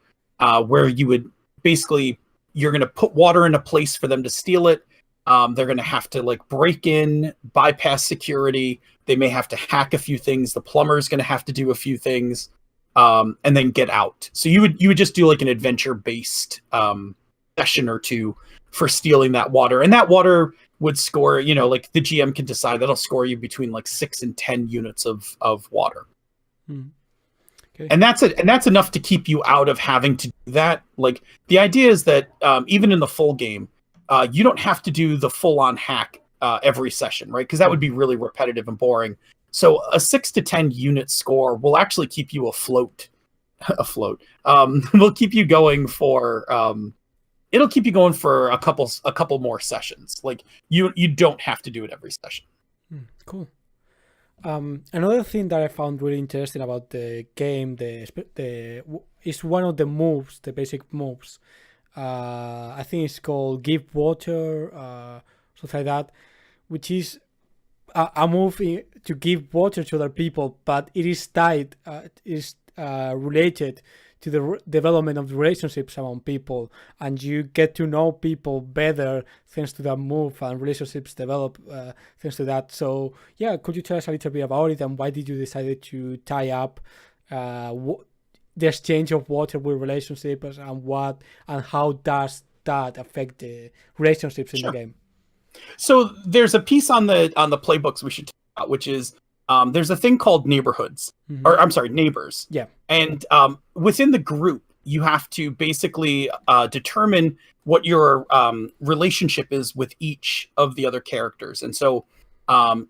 where you would basically, you're going to put water in a place for them to steal it. They're going to have to like break in, bypass security. They may have to hack a few things. The plumber's going to have to do a few things, and then get out. So you would just do like an adventure-based session or two for stealing that water. And that water would score, like the GM can decide that'll score you between like 6 and 10 units of water. Okay. And that's enough to keep you out of having to do that. Like the idea is that even in the full game, you don't have to do the full-on hack every session, right? Because that would be really repetitive and boring. So a 6 to 10 unit score will actually keep you afloat afloat. Will keep you going for it'll keep you going for a couple more sessions. Like you don't have to do it every session. Cool. Another thing that I found really interesting about the game, is one of the moves, the basic moves. I think it's called Give Water, something like that, which is a move to give water to other people, but it is tied, related to the development of relationships among people, and you get to know people better thanks to that move, and relationships develop thanks to that. So yeah, could you tell us a little bit about it, and why did you decide to tie up the exchange of water with relationships, and how does that affect the relationships in the game? So there's a piece on the playbooks we should talk about, which is there's a thing called neighborhoods, or I'm sorry, neighbors. Yeah. And within the group, you have to basically determine what your relationship is with each of the other characters. And so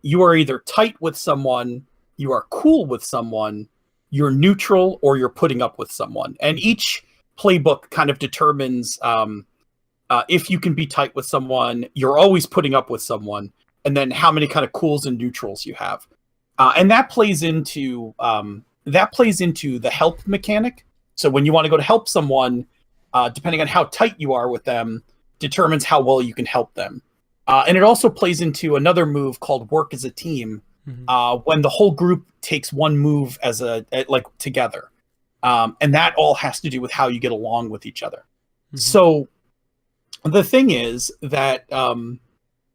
you are either tight with someone, you are cool with someone, you're neutral, or you're putting up with someone. And each playbook kind of determines if you can be tight with someone, you're always putting up with someone, and then how many kind of cools and neutrals you have. And that plays into the help mechanic. So when you want to go to help someone, depending on how tight you are with them, determines how well you can help them. And it also plays into another move called work as a team, when the whole group takes one move like together. And that all has to do with how you get along with each other. So the thing is that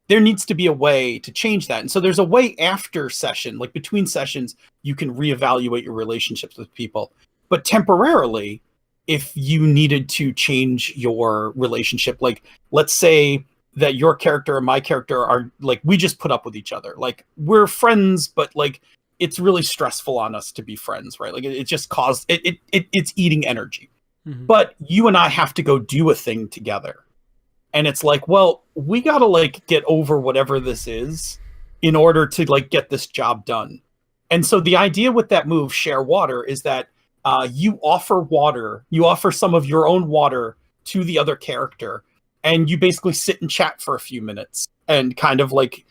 there needs to be a way to change that. And so there's a way after session, like between sessions, you can reevaluate your relationships with people. But temporarily, if you needed to change your relationship, like let's say that your character and my character are like, we just put up with each other. Like we're friends, but like it's really stressful on us to be friends, right? Like it just caused it's eating energy. But you and I have to go do a thing together. And it's like, well, we got to like get over whatever this is in order to like get this job done. And so the idea with that move, Share Water, is that you offer some of your own water to the other character, and you basically sit and chat for a few minutes, and kind of like,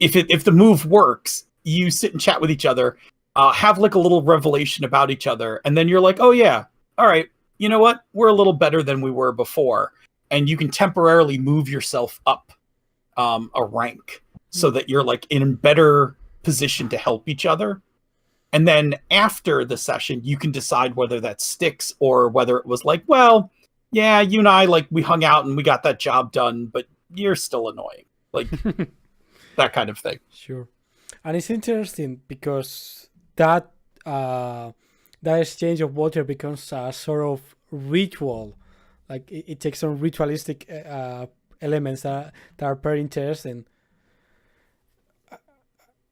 if the move works, you sit and chat with each other, have like a little revelation about each other, and then you're like, oh yeah, all right, you know what? We're a little better than we were before. And you can temporarily move yourself up a rank so that you're like in a better position to help each other. And then after the session, you can decide whether that sticks or whether it was like, well, yeah, you and I, like we hung out and we got that job done, but you're still annoying. Like that kind of thing. Sure. And it's interesting because that exchange of water becomes a sort of ritual. Like it takes some ritualistic elements that are very interesting,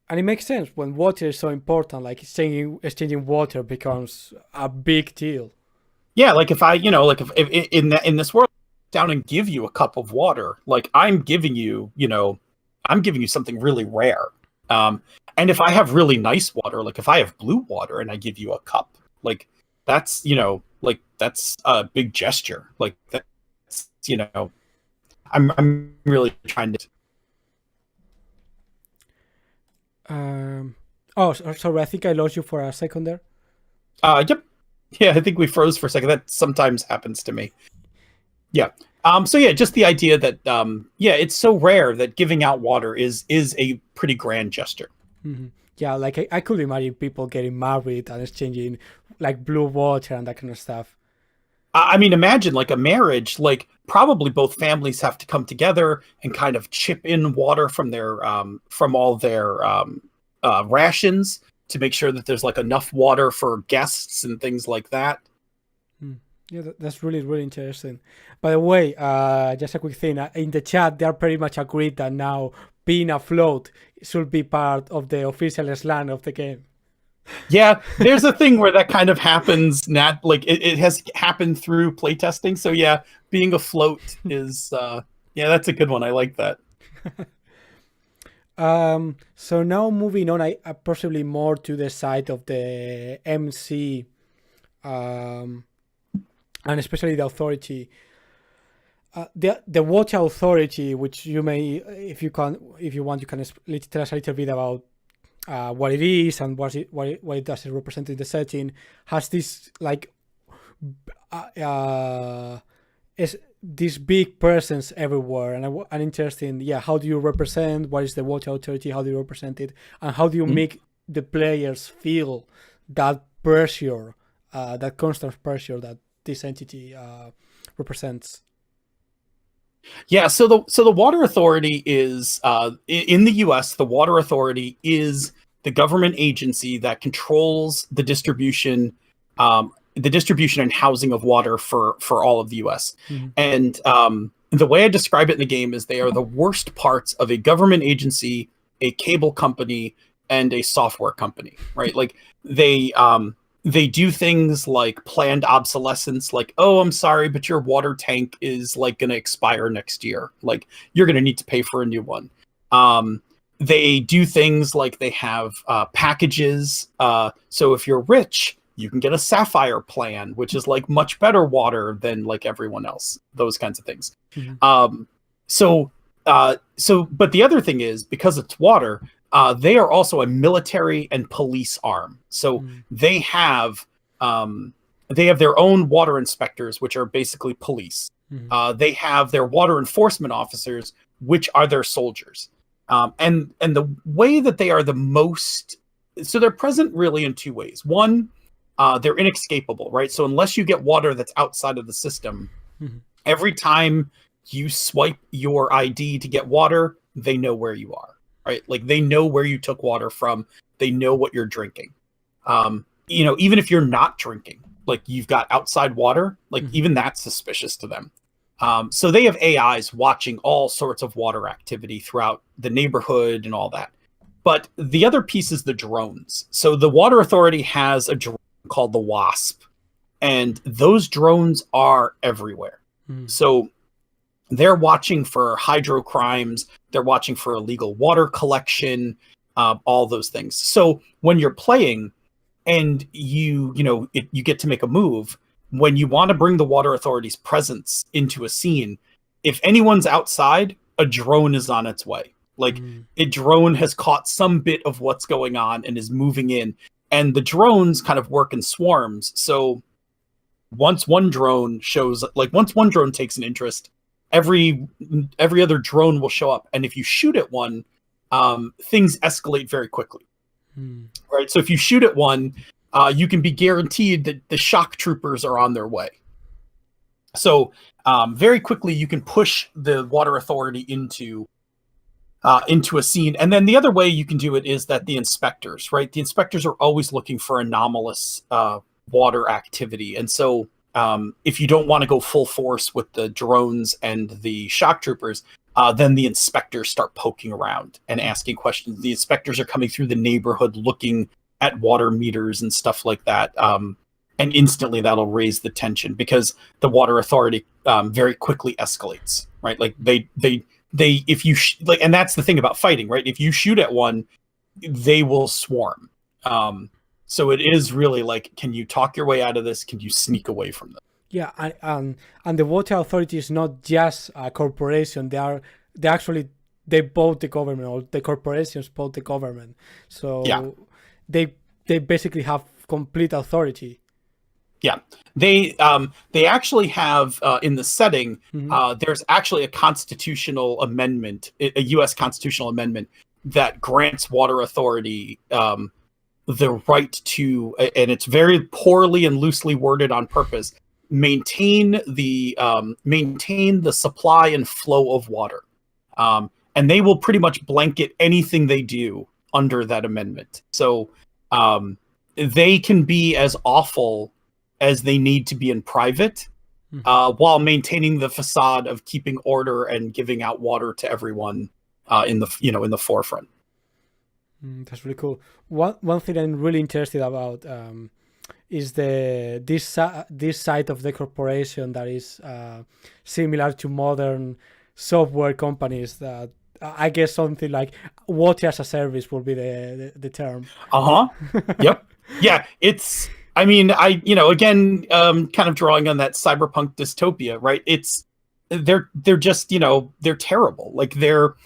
and it makes sense when water is so important. Like exchanging water becomes a big deal. Yeah, like if I, like if in this world, down and give you a cup of water, like I'm giving you something really rare. And if I have really nice water, like if I have blue water and I give you a cup, like that's like that's a big gesture. Like that's I'm really trying to. Oh, sorry. I think I lost you for a second there. Yep. Yeah, I think we froze for a second. That sometimes happens to me. Yeah. So yeah, just the idea that it's so rare that giving out water is a pretty grand gesture. Yeah, like I could imagine people getting married and exchanging like blue water and that kind of stuff. I mean, imagine like a marriage, like probably both families have to come together and kind of chip in water from their from all their rations to make sure that there's like enough water for guests and things like that. Yeah, that's really, really interesting. By the way, just a quick thing. In the chat, they are pretty much agreed that now being afloat should be part of the official slang of the game. Yeah, there's a thing where that kind of happens. Like it has happened through playtesting. So yeah, being afloat is that's a good one. I like that. So now moving on, I possibly more to the side of the MC and especially the authority. The water authority, which you may, if you want, you can tell us a little bit about what it is and what it does represent in the setting. Has this like is this big presence everywhere, and interesting. Yeah, how do you represent? What is the water authority? How do you represent it? And how do you make the players feel that pressure, that constant pressure that this entity represents? Yeah, so the Water Authority is in the U.S. The Water Authority is the government agency that controls the distribution and housing of water for all of the U.S. Mm-hmm. And the way I describe it in the game is they are the worst parts of a government agency, a cable company, and a software company. Right? Like they do things like planned obsolescence, like, oh, I'm sorry, but your water tank is like going to expire next year. Like, you're going to need to pay for a new one. They do things like they have packages. So if you're rich, you can get a Sapphire plan, which is like much better water than like everyone else. Those kinds of things. Mm-hmm. But the other thing is, because it's water, they are also a military and police arm. So they have their own water inspectors, which are basically police. They have their water enforcement officers, which are their soldiers. And the way that they are the most, so they're present really in two ways. One, they're inescapable, right? So unless you get water that's outside of the system, every time you swipe your ID to get water, they know where you are. Right? Like, they know where you took water from. They know what you're drinking. Even if you're not drinking, like, you've got outside water, like, even that's suspicious to them. So they have AIs watching all sorts of water activity throughout the neighborhood and all that. But the other piece is the drones. So the Water Authority has a drone called the Wasp, and those drones are everywhere. So they're watching for hydro crimes. They're watching for illegal water collection, all those things. So when you're playing and you get to make a move, when you want to bring the Water Authority's presence into a scene, if anyone's outside, a drone is on its way. Like, a drone has caught some bit of what's going on and is moving in. And the drones kind of work in swarms. So once one drone takes an interest, every other drone will show up. And if you shoot at one, things escalate very quickly. Right? So if you shoot at one, you can be guaranteed that the shock troopers are on their way. So very quickly, you can push the Water Authority into a scene. And then the other way you can do it is that the inspectors, right? The inspectors are always looking for anomalous water activity. And so if you don't want to go full force with the drones and the shock troopers, then the inspectors start poking around and asking questions. The inspectors are coming through the neighborhood looking at water meters and stuff like that. And instantly that'll raise the tension because the Water Authority very quickly escalates, right? Like if you and that's the thing about fighting, right? If you shoot at one, they will swarm. So it is really like, can you talk your way out of this? Can you sneak away from them? Yeah, and the Water Authority is not just a corporation. They bought the government, or the corporations bought the government. So yeah. They basically have complete authority. Yeah, they actually have in the setting. There's actually a constitutional amendment, a U.S. constitutional amendment that grants Water Authority the right to, and it's very poorly and loosely worded on purpose, maintain the supply and flow of water, and they will pretty much blanket anything they do under that amendment. So they can be as awful as they need to be in private, while maintaining the facade of keeping order and giving out water to everyone in the forefront. That's really cool. One thing I'm really interested about is this side of the corporation that is similar to modern software companies. That I guess something like water as a service will be the term. Yep. Yeah, it's I mean, again, kind of drawing on that cyberpunk dystopia, right? They're just, they're terrible. Like they'll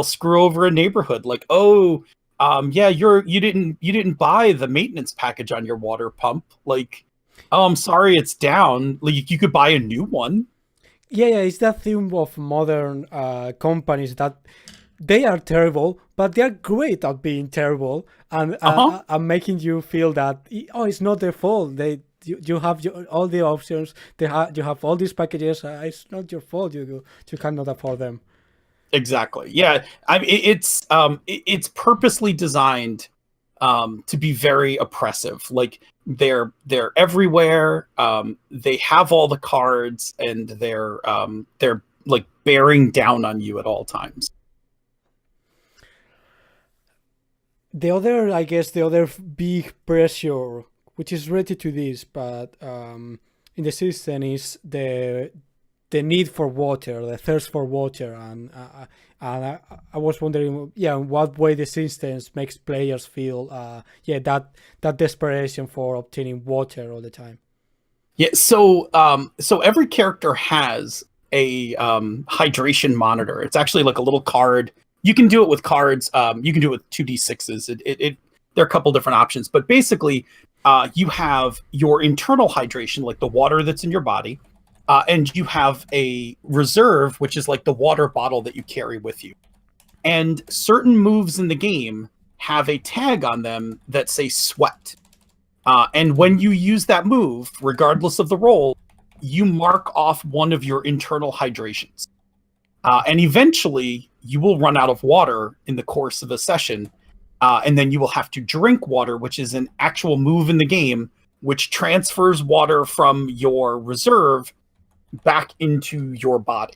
screw over a neighborhood. Like, oh, yeah, you didn't buy the maintenance package on your water pump. Like, oh, I'm sorry, it's down. Like, you could buy a new one. Yeah, it's that theme of modern companies that they are terrible, but they are great at being terrible and making you feel that it's not their fault. You have all the options. You have all these packages. It's not your fault. You cannot afford them. Exactly. Yeah. I mean, it's purposely designed to be very oppressive. Like they're everywhere. They have all the cards, and they're like bearing down on you at all times. The other big pressure, which is related to this, but in the system, is the need for water, the thirst for water, and I was wondering, in what way the system makes players feel, that desperation for obtaining water all the time. Yeah. So every character has a hydration monitor. It's actually like a little card. You can do it with cards. You can do it with 2d6s. There are a couple different options, but basically, you have your internal hydration, like the water that's in your body. And you have a reserve, which is like the water bottle that you carry with you. And certain moves in the game have a tag on them that say sweat. And when you use that move, regardless of the roll, you mark off one of your internal hydrations. And eventually, you will run out of water in the course of a session. And then you will have to drink water, which is an actual move in the game, which transfers water from your reserve back into your body.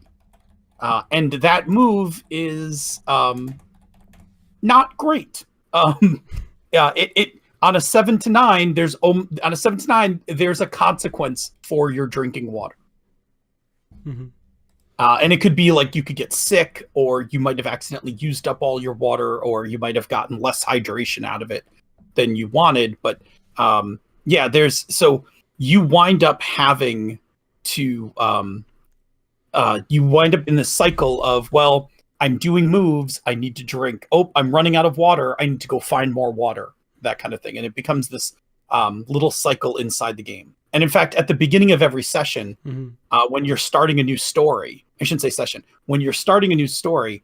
And that move is not great. It on a 7 to 9, there's a consequence for your drinking water. Mm-hmm. And it could be like you could get sick, or you might have accidentally used up all your water, or you might have gotten less hydration out of it than you wanted. But so you wind up having to you wind up in this cycle of, well, I'm doing moves, I need to drink. Oh, I'm running out of water, I need to go find more water, that kind of thing. And it becomes this little cycle inside the game. And in fact, at the beginning of every session, when you're starting a new story, I shouldn't say session, when you're starting a new story,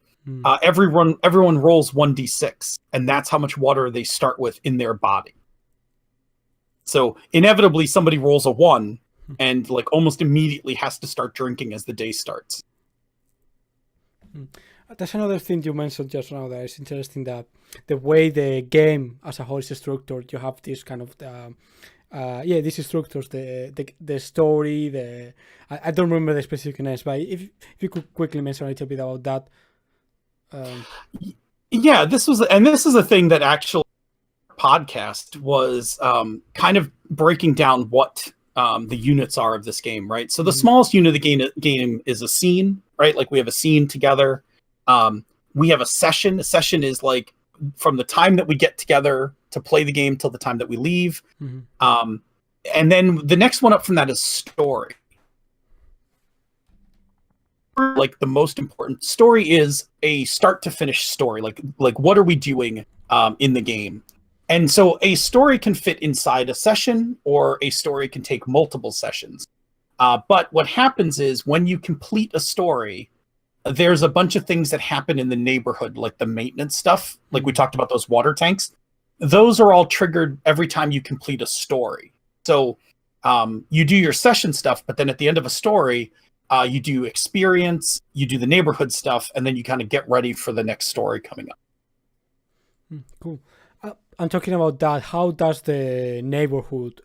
everyone rolls 1d6, and that's how much water they start with in their body. So inevitably somebody rolls a 1 and like almost immediately has to start drinking as the day starts. That's another thing you mentioned just now that is interesting, that the way the game as a whole is structured, you have this kind of these structures, the story, I don't remember the specific names, but if you could quickly mention a little bit about that. This is a thing that actually podcast was kind of breaking down what the units are of this game, right? So the smallest unit of the game is a scene, right? Like we have a scene together. We have a session. A session is like from the time that we get together to play the game till the time that we leave. And then the next one up from that is story. Like the most important story is a start to finish story. Like what are we doing in the game? And so a story can fit inside a session, or a story can take multiple sessions. But what happens is when you complete a story, there's a bunch of things that happen in the neighborhood, like the maintenance stuff. Like we talked about those water tanks. Those are all triggered every time you complete a story. So you do your session stuff, but then at the end of a story, you do experience, you do the neighborhood stuff, and then you kind of get ready for the next story coming up. Cool. I'm talking about that. How does the neighborhood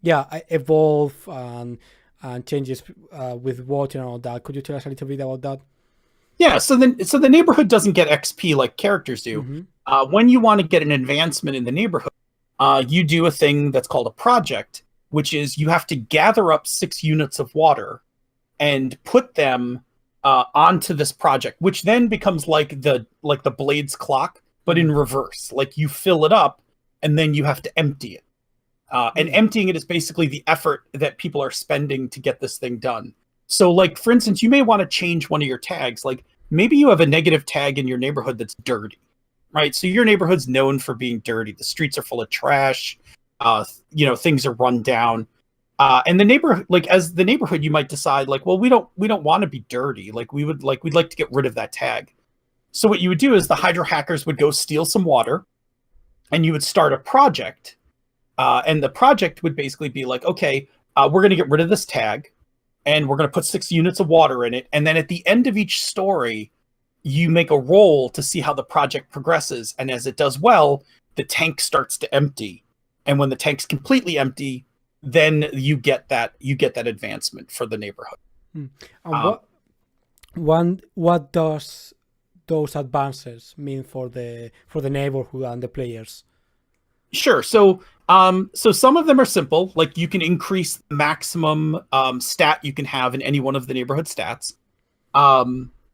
evolve and changes with water and all that? Could you tell us a little bit about that? Yeah, so the neighborhood doesn't get XP like characters do. When you want to get an advancement in the neighborhood, you do a thing that's called a project, which is you have to gather up 6 units of water and put them onto this project, which then becomes like the Blade's clock, but in reverse. Like you fill it up, and then you have to empty it. And emptying it is basically the effort that people are spending to get this thing done. So, like, for instance, you may want to change one of your tags. Like, maybe you have a negative tag in your neighborhood that's dirty, right? So your neighborhood's known for being dirty. The streets are full of trash. Things are run down. And the neighborhood, like, as the neighborhood, you might decide, like, well, we don't want to be dirty. Like, we'd like to get rid of that tag. So what you would do is the hydro hackers would go steal some water, and you would start a project. And the project would basically be like, okay, we're going to get rid of this tag, and we're going to put 6 units of water in it. And then at the end of each story, you make a roll to see how the project progresses. And as it does well, the tank starts to empty. And when the tank's completely empty, then you get that advancement for the neighborhood. What does those advances mean for the neighborhood and the players? Sure. So some of them are simple, like you can increase the maximum stat you can have in any one of the neighborhood stats.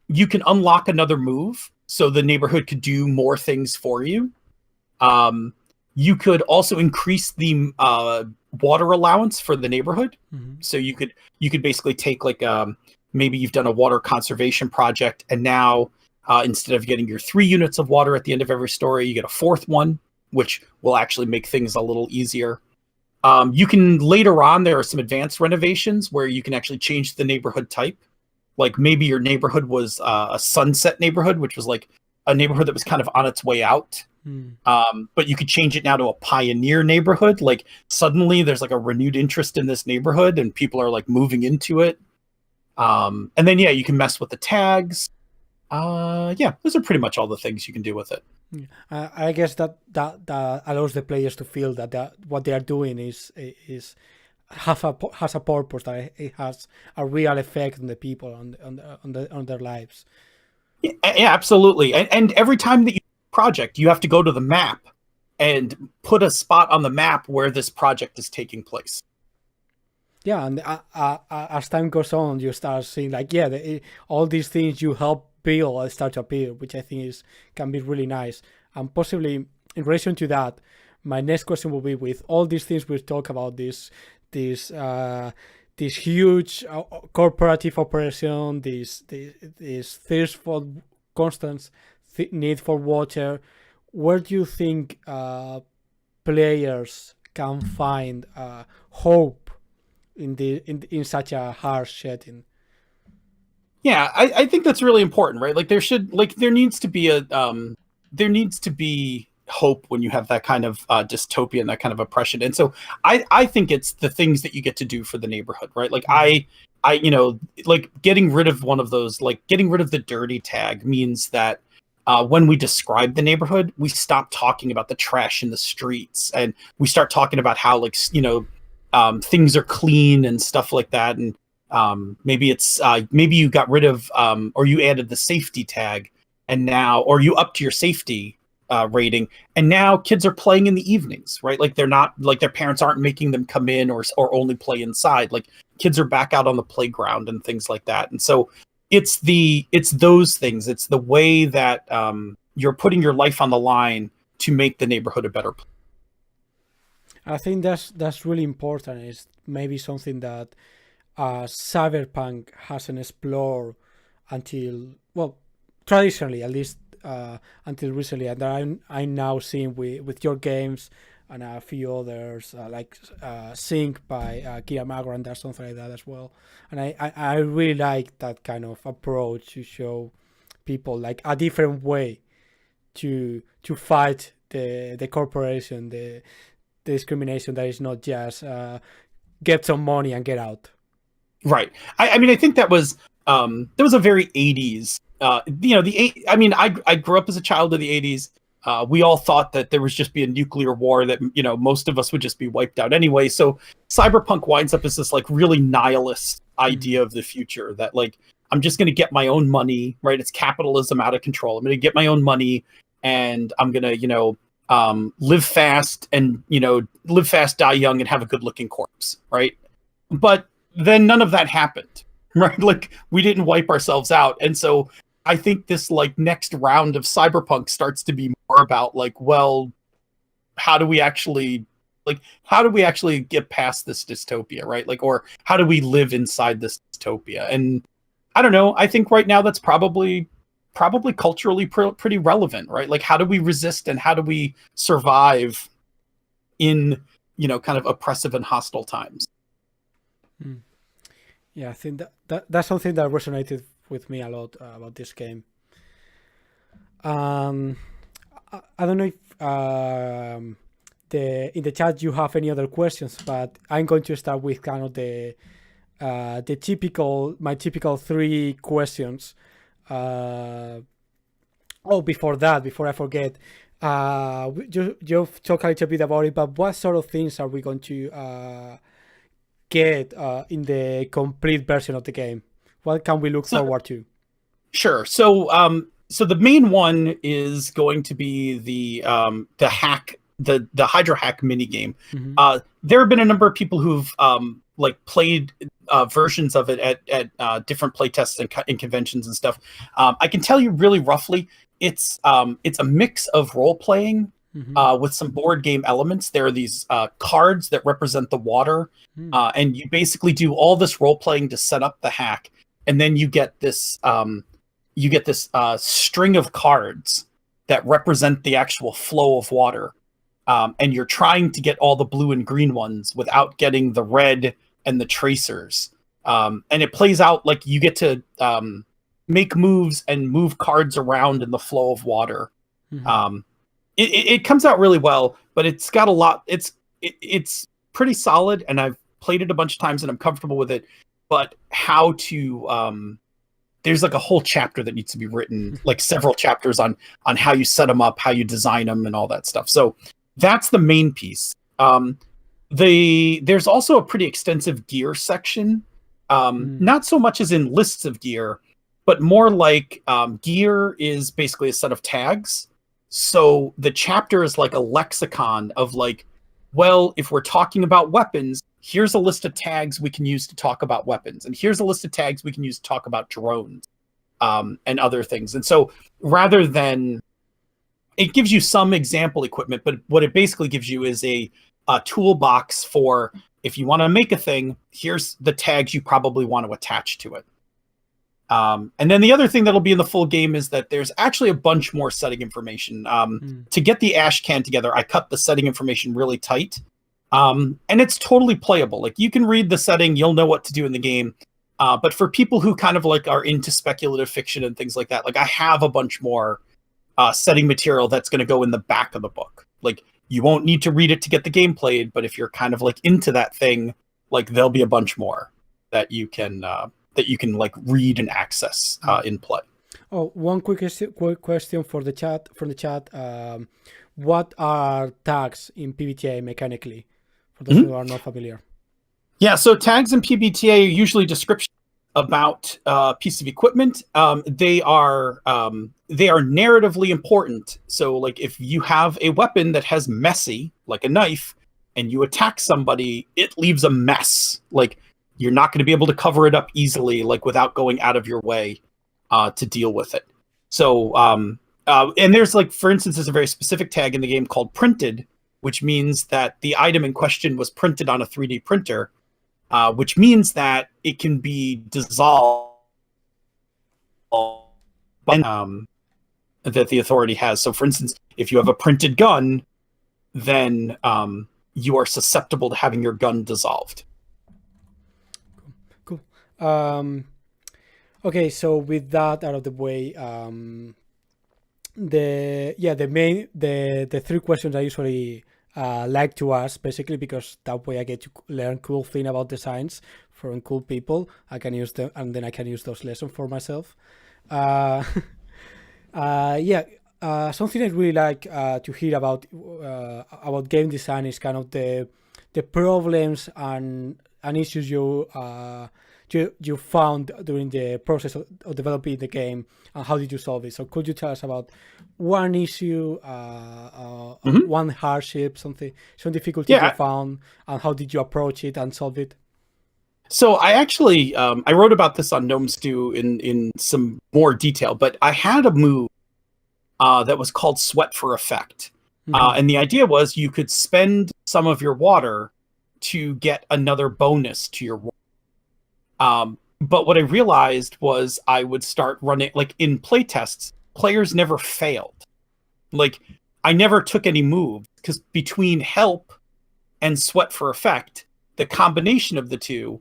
You can unlock another move, so the neighborhood could do more things for you. You could also increase the water allowance for the neighborhood. Mm-hmm. So you could basically take, like, maybe you've done a water conservation project, and now instead of getting your 3 units of water at the end of every story, you get a 4th one, which will actually make things a little easier. You can, later on, there are some advanced renovations where you can actually change the neighborhood type. Like, maybe your neighborhood was a sunset neighborhood, which was like a neighborhood that was kind of on its way out. But you could change it now to a pioneer neighborhood. Like, suddenly there's like a renewed interest in this neighborhood and people are like moving into it. And then, you can mess with the tags. Those are pretty much all the things you can do with it. I guess that allows the players to feel that what they are doing is has a purpose, that it has a real effect on the people, on their lives. Yeah, absolutely. And every time that you project, you have to go to the map and put a spot on the map where this project is taking place. Yeah, and as time goes on, you start seeing, like, all these things you help build start to appear, which I think can be really nice. And possibly in relation to that, my next question will be, with all these things we talk about, this huge corporative operation, this thirst for constant need for water, where do you think players can find hope in such a harsh setting? Yeah, I think that's really important, right? Like, there needs to be hope when you have that kind of dystopia and that kind of oppression. And so I think it's the things that you get to do for the neighborhood, right? Like, I like, getting rid of one of those, like getting rid of the dirty tag means that when we describe the neighborhood, we stop talking about the trash in the streets, and we start talking about how, like, things are clean and stuff like that. And maybe you got rid of or you added the safety tag, and now, or you upped your safety rating, and now kids are playing in the evenings, right? Like, they're not, like, their parents aren't making them come in or only play inside. Like, kids are back out on the playground and things like that. And so it's those things. It's the way that you're putting your life on the line to make the neighborhood a better place. I think that's really important. It's maybe something that cyberpunk hasn't explored until, well, traditionally, at least until recently, and I'm now seeing with your games and a few others, like Sync by Kira Magran, there's something like that as well. And I really like that kind of approach to show people, like, a different way to fight the corporation, the discrimination that is not just get some money and get out. Right. I mean, I think that was a very 80s. I grew up as a child of the 80s. We all thought that there was just be a nuclear war, that, most of us would just be wiped out anyway. So cyberpunk winds up as this, like, really nihilist idea of the future, that, like, I'm just going to get my own money, right? It's capitalism out of control. I'm going to get my own money, and I'm going to, live fast, and, live fast, die young, and have a good looking corpse, right? But then none of that happened, right? Like, we didn't wipe ourselves out. And so I think this, like, next round of cyberpunk starts to be more about, like, well, how do we actually get past this dystopia, right? Like, or how do we live inside this dystopia? And I don't know. I think right now that's probably culturally pretty relevant, right? Like, how do we resist and how do we survive in, kind of oppressive and hostile times? Yeah, I think that's something that resonated with me a lot about this game. I don't know if in the chat you have any other questions, but I'm going to start with kind of my typical 3 questions. Before I forget, you've talked a little bit about it, but what sort of things are we going to get in the complete version of the game? What can we look forward to? Sure. So the main one is going to be the hack, the Hydra hack mini game. Mm-hmm. There have been a number of people who've played versions of it at different playtests and conventions and stuff. I can tell you really roughly, it's a mix of role playing with some board game elements. There are these cards that represent the water, and you basically do all this role playing to set up the hack, and then you get this string of cards that represent the actual flow of water. And you're trying to get all the blue and green ones without getting the red and the tracers. And it plays out like you get to make moves and move cards around in the flow of water. Mm-hmm. It comes out really well, but it's got a lot. It's pretty solid, and I've played it a bunch of times, and I'm comfortable with it. But how to there's like a whole chapter that needs to be written, like several chapters on how you set them up, how you design them, and all that stuff. So that's the main piece. There's also a pretty extensive gear section. Not so much as in lists of gear, but more like gear is basically a set of tags. So the chapter is like a lexicon of like, well, if we're talking about weapons, here's a list of tags we can use to talk about weapons. And here's a list of tags we can use to talk about drones and other things. And so rather than, it gives you some example equipment, but what it basically gives you is a toolbox for, if you want to make a thing, here's the tags you probably want to attach to it. And then the other thing that'll be in the full game is that there's actually a bunch more setting information. To get the ashcan together, I cut the setting information really tight. And it's totally playable. Like, you can read the setting, you'll know what to do in the game. But for people who kind of like are into speculative fiction and things like that, like, I have a bunch more setting material that's going to go in the back of the book. Like, you won't need to read it to get the game played, but if you're kind of like into that thing, like, there'll be a bunch more that you can like read and access in play. Oh, one quick question for the chat. From the chat, what are tags in PbtA mechanically? For those who are not familiar. Yeah, so tags in PbtA are usually descriptions about a piece of equipment. They are narratively important. So, like, if you have a weapon that has messy, like a knife, and you attack somebody, it leaves a mess. Like, you're not going to be able to cover it up easily, like, without going out of your way to deal with it. So, and there's, like, for instance, there's a very specific tag in the game called printed, which means that the item in question was printed on a 3D printer, which means that it can be dissolved that the authority has. So, for instance, if you have a printed gun, then you are susceptible to having your gun dissolved. Cool. Okay, so with that out of the way, the 3 questions I usually like to ask, basically because that way I get to learn cool thing about designs from cool people. I can use them, and then I can use those lessons for myself. Something I really like to hear about game design is kind of the problems and issues you found during the process of developing the game, and how did you solve it? So could you tell us about one issue, one hardship, some difficulty you found, and how did you approach it and solve it? So I actually I wrote about this on Gnome Stew in some more detail, but I had a move that was called Sweat for Effect. And the idea was you could spend some of your water to get another bonus to your water. But what I realized was I would start running, like in playtests, players never failed. Like I never took any moves because between help and sweat for effect, the combination of the two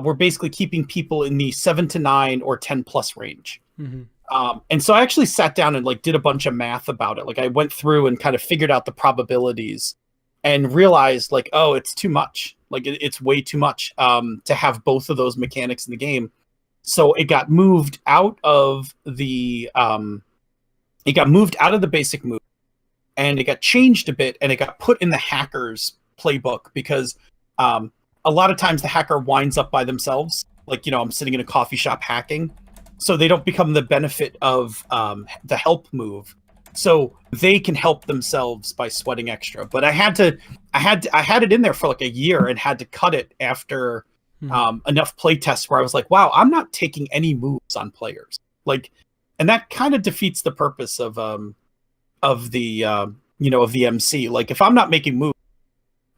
were basically keeping people in the 7 to 9 or 10 plus range. And so I actually sat down and like did a bunch of math about it. Like I went through and kind of figured out the probabilities and realized like, oh, it's too much. Like it's way too much to have both of those mechanics in the game. So it got moved out of the basic move, and it got changed a bit, and it got put in the hacker's playbook because a lot of times the hacker winds up by themselves. Like, I'm sitting in a coffee shop hacking, so they don't become the benefit of the help move. So they can help themselves by sweating extra. But I had it in there for like a year and had to cut it after enough play tests where I was like, wow, I'm not taking any moves on players. Like, and that kind of defeats the purpose of the MC. Like if I'm not making moves,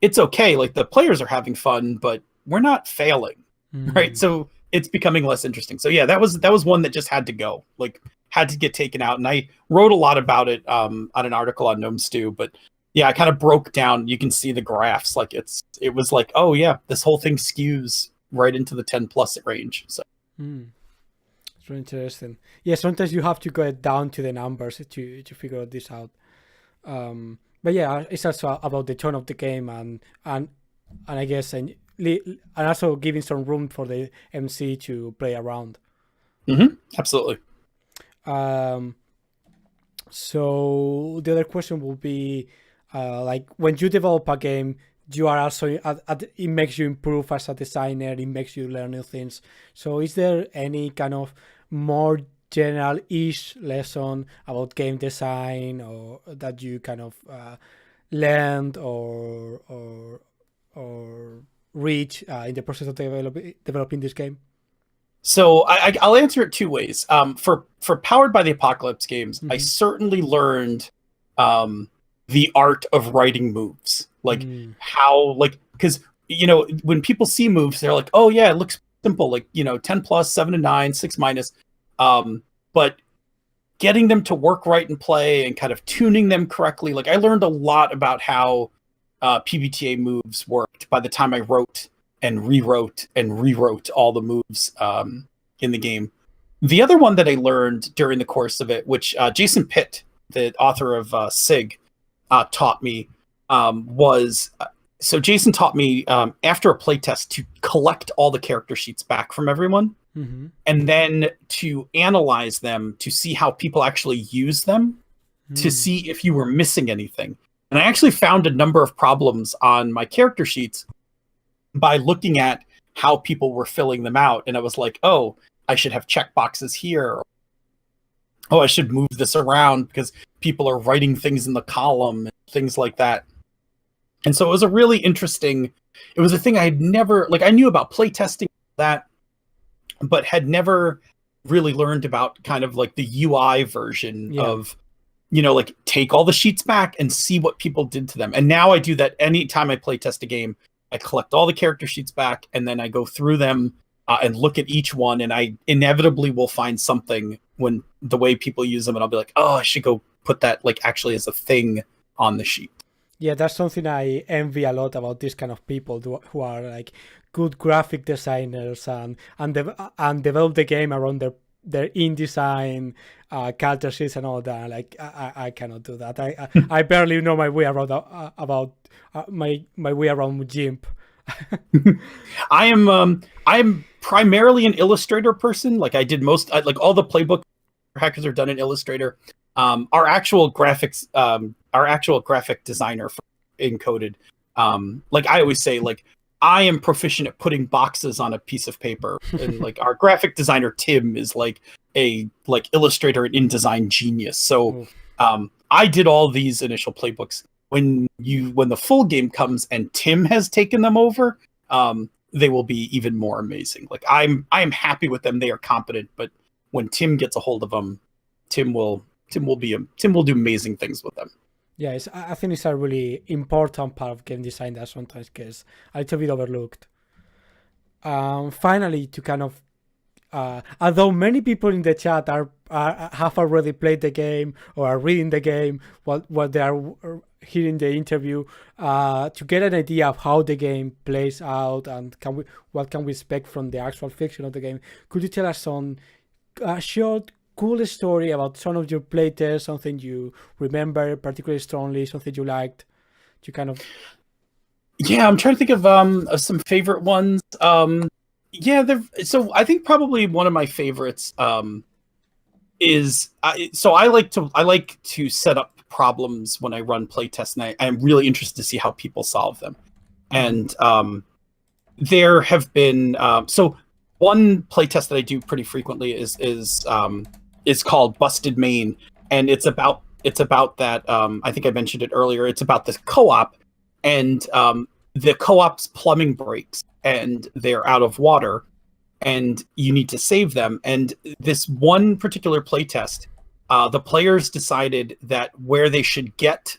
it's okay. Like the players are having fun, but we're not failing, right? So it's becoming less interesting. So yeah, that was one that just had to go. Like had to get taken out, and I wrote a lot about it on an article on Gnome Stew. But yeah, I kind of broke down. You can see the graphs. Like it was like, oh yeah, this whole thing skews right into the 10 plus range. So it's really interesting. Yeah, sometimes you have to go down to the numbers to figure this out. But yeah, it's also about the tone of the game and I guess and also giving some room for the MC to play around. Absolutely. So the other question will be, like when you develop a game, you are also it makes you improve as a designer. It makes you learn new things. So is there any kind of more general-ish lesson about game design or that you kind of learned or reach in the process of developing this game? So I'll answer it two ways. For Powered by the Apocalypse games, I certainly learned the art of writing moves. Like how, like, because, when people see moves, they're like, oh yeah, it looks simple. Like, 10 plus, 7 to 9, 6 minus. But getting them to work right and play and kind of tuning them correctly. Like I learned a lot about how PbtA moves worked by the time I wrote and rewrote all the moves in the game. The other one that I learned during the course of it, which Jason Pitt, the author of SIG, taught me, so Jason taught me after a playtest to collect all the character sheets back from everyone, and then to analyze them to see how people actually use them, to see if you were missing anything. And I actually found a number of problems on my character sheets by looking at how people were filling them out. And I was like, oh, I should have checkboxes here. Oh, I should move this around because people are writing things in the column and things like that. And so it was a really interesting, it was a thing I had never, like I knew about playtesting that, but had never really learned about kind of like the UI version of, like take all the sheets back and see what people did to them. And now I do that anytime I playtest a game. I collect all the character sheets back, and then I go through them and look at each one, and I inevitably will find something when the way people use them, and I'll be like, oh, I should go put that like actually as a thing on the sheet. Yeah, that's something I envy a lot about these kind of people who are like good graphic designers and develop the game around their InDesign character sheets and all that. Like I cannot do that. I barely know my way around my way around GIMP. I am primarily an Illustrator person. Like I did like all the playbook hackers are done in Illustrator. Our actual graphic designer for Encoded, like I always say, like I am proficient at putting boxes on a piece of paper, and like our graphic designer Tim is like a Illustrator and InDesign genius. So I did all these initial playbooks. When the full game comes and Tim has taken them over, they will be even more amazing. Like I am happy with them; they are competent. But when Tim gets a hold of them, Tim will do amazing things with them. Yeah, I think it's a really important part of game design that sometimes gets a little bit overlooked. Finally, to kind of although many people in the chat are have already played the game or are reading the game while they are hearing the interview, to get an idea of how the game plays out and what can we expect from the actual fiction of the game, could you tell us some short, cool story about some of your playtests, something you remember particularly strongly, something you liked, to kind of... Yeah, I'm trying to think of some favorite ones. Yeah, so I think probably one of my favorites is I like to set up problems when I run playtests, and I'm really interested to see how people solve them. And there have been so one playtest that I do pretty frequently is called Busted Main, and it's about that. I think I mentioned it earlier. It's about this co-op, and the co-op's plumbing breaks, and they're out of water, and you need to save them. And this one particular playtest, the players decided that where they should get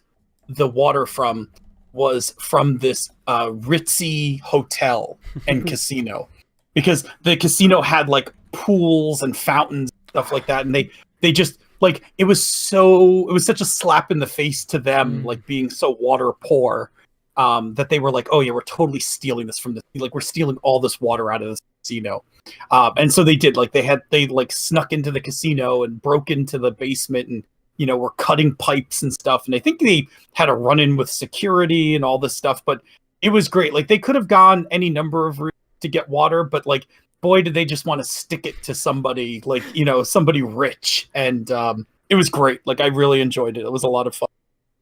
the water from was from this ritzy hotel and casino, because the casino had like pools and fountains, stuff like that, and they just like it was such a slap in the face to them, like being so water poor, that they were like, oh yeah, we're totally stealing this from this, like we're stealing all this water out of this casino. And so they did, like they snuck into the casino and broke into the basement, and were cutting pipes and stuff. And I think they had a run-in with security and all this stuff, but it was great. Like they could have gone any number of routes to get water, but like, boy, did they just want to stick it to somebody, like, somebody rich. And it was great. Like I really enjoyed it. It was a lot of fun.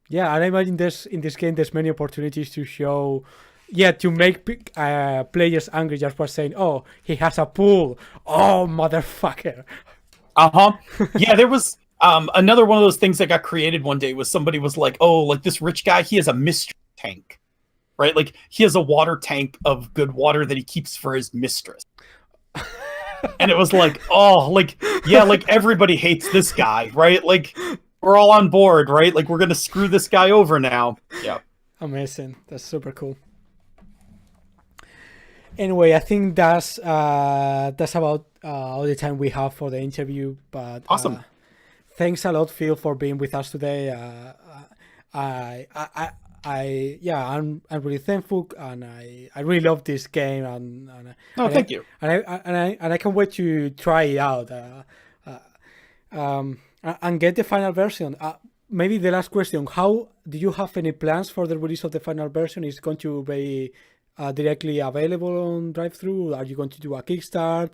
Yeah, and I imagine in this game there's many opportunities to show, to make players angry just for saying, oh, he has a pool. Oh, motherfucker. Yeah, there was another one of those things that got created one day was somebody was like, oh, like this rich guy, he has a mystery tank, right? Like he has a water tank of good water that he keeps for his mistress. And it was like, oh, like, yeah, like everybody hates this guy, right? Like we're all on board, right? Like we're going to screw this guy over now. Yeah. Amazing. That's super cool. Anyway, I think that's about all the time we have for the interview. But awesome. Thanks a lot, Phil, for being with us today. I'm really thankful, and I really love this game, and thank you. And I can't wait to try it out, and get the final version. Maybe the last question: how do you have any plans for the release of the final version? Is it going to be directly available on drive-thru? Are you going to do a Kickstart?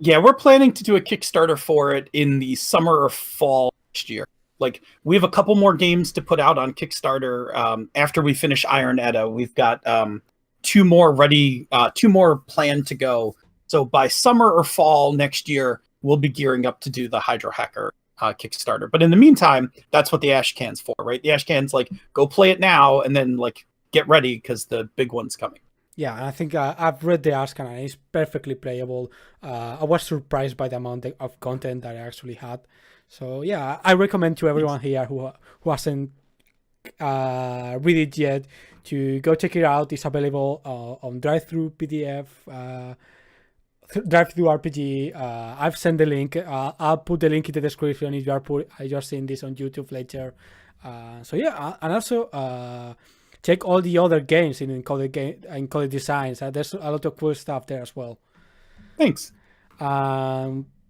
Yeah, we're planning to do a Kickstarter for it in the summer or fall next year. Like we have a couple more games to put out on Kickstarter after we finish Iron Edda. We've got two more planned to go. So by summer or fall next year, we'll be gearing up to do the Hydro Hacker Kickstarter. But in the meantime, that's what the ashcan's for, right? The ashcan's like, go play it now, and then like get ready because the big one's coming. Yeah, I think I've read the ashcan and it's perfectly playable. I was surprised by the amount of content that I actually had. So yeah, I recommend to everyone here who hasn't read it yet to go check it out. It's available on drive-thru PDF, drive-thru RPG. I've sent the link. I'll put the link in the description if you're seeing this on YouTube later. So yeah, and also check all the other games in Encoded Designs. There's a lot of cool stuff there as well. Thanks.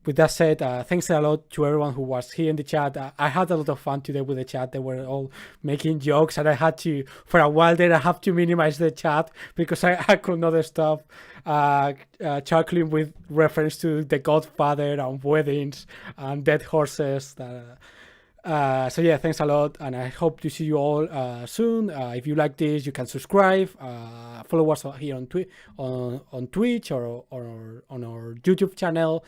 With that said, thanks a lot to everyone who was here in the chat. I had a lot of fun today with the chat. They were all making jokes, and I had to, for a while there, I have to minimize the chat because I couldn't other stuff. Chuckling with reference to The Godfather and weddings and dead horses. So yeah, thanks a lot, and I hope to see you all soon. If you like this, you can subscribe, follow us here on Twitch or on our YouTube channel.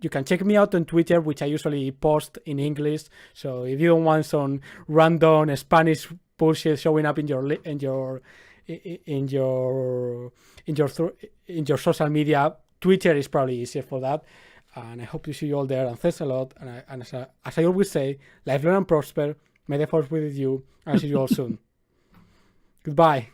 You can check me out on Twitter, which I usually post in English. So if you don't want some random Spanish bullshit showing up in your social media, Twitter is probably easier for that. And I hope to see you all there. And thanks a lot. And as I always say, live, learn, and prosper. May the force be with you. I'll see you all soon. Goodbye.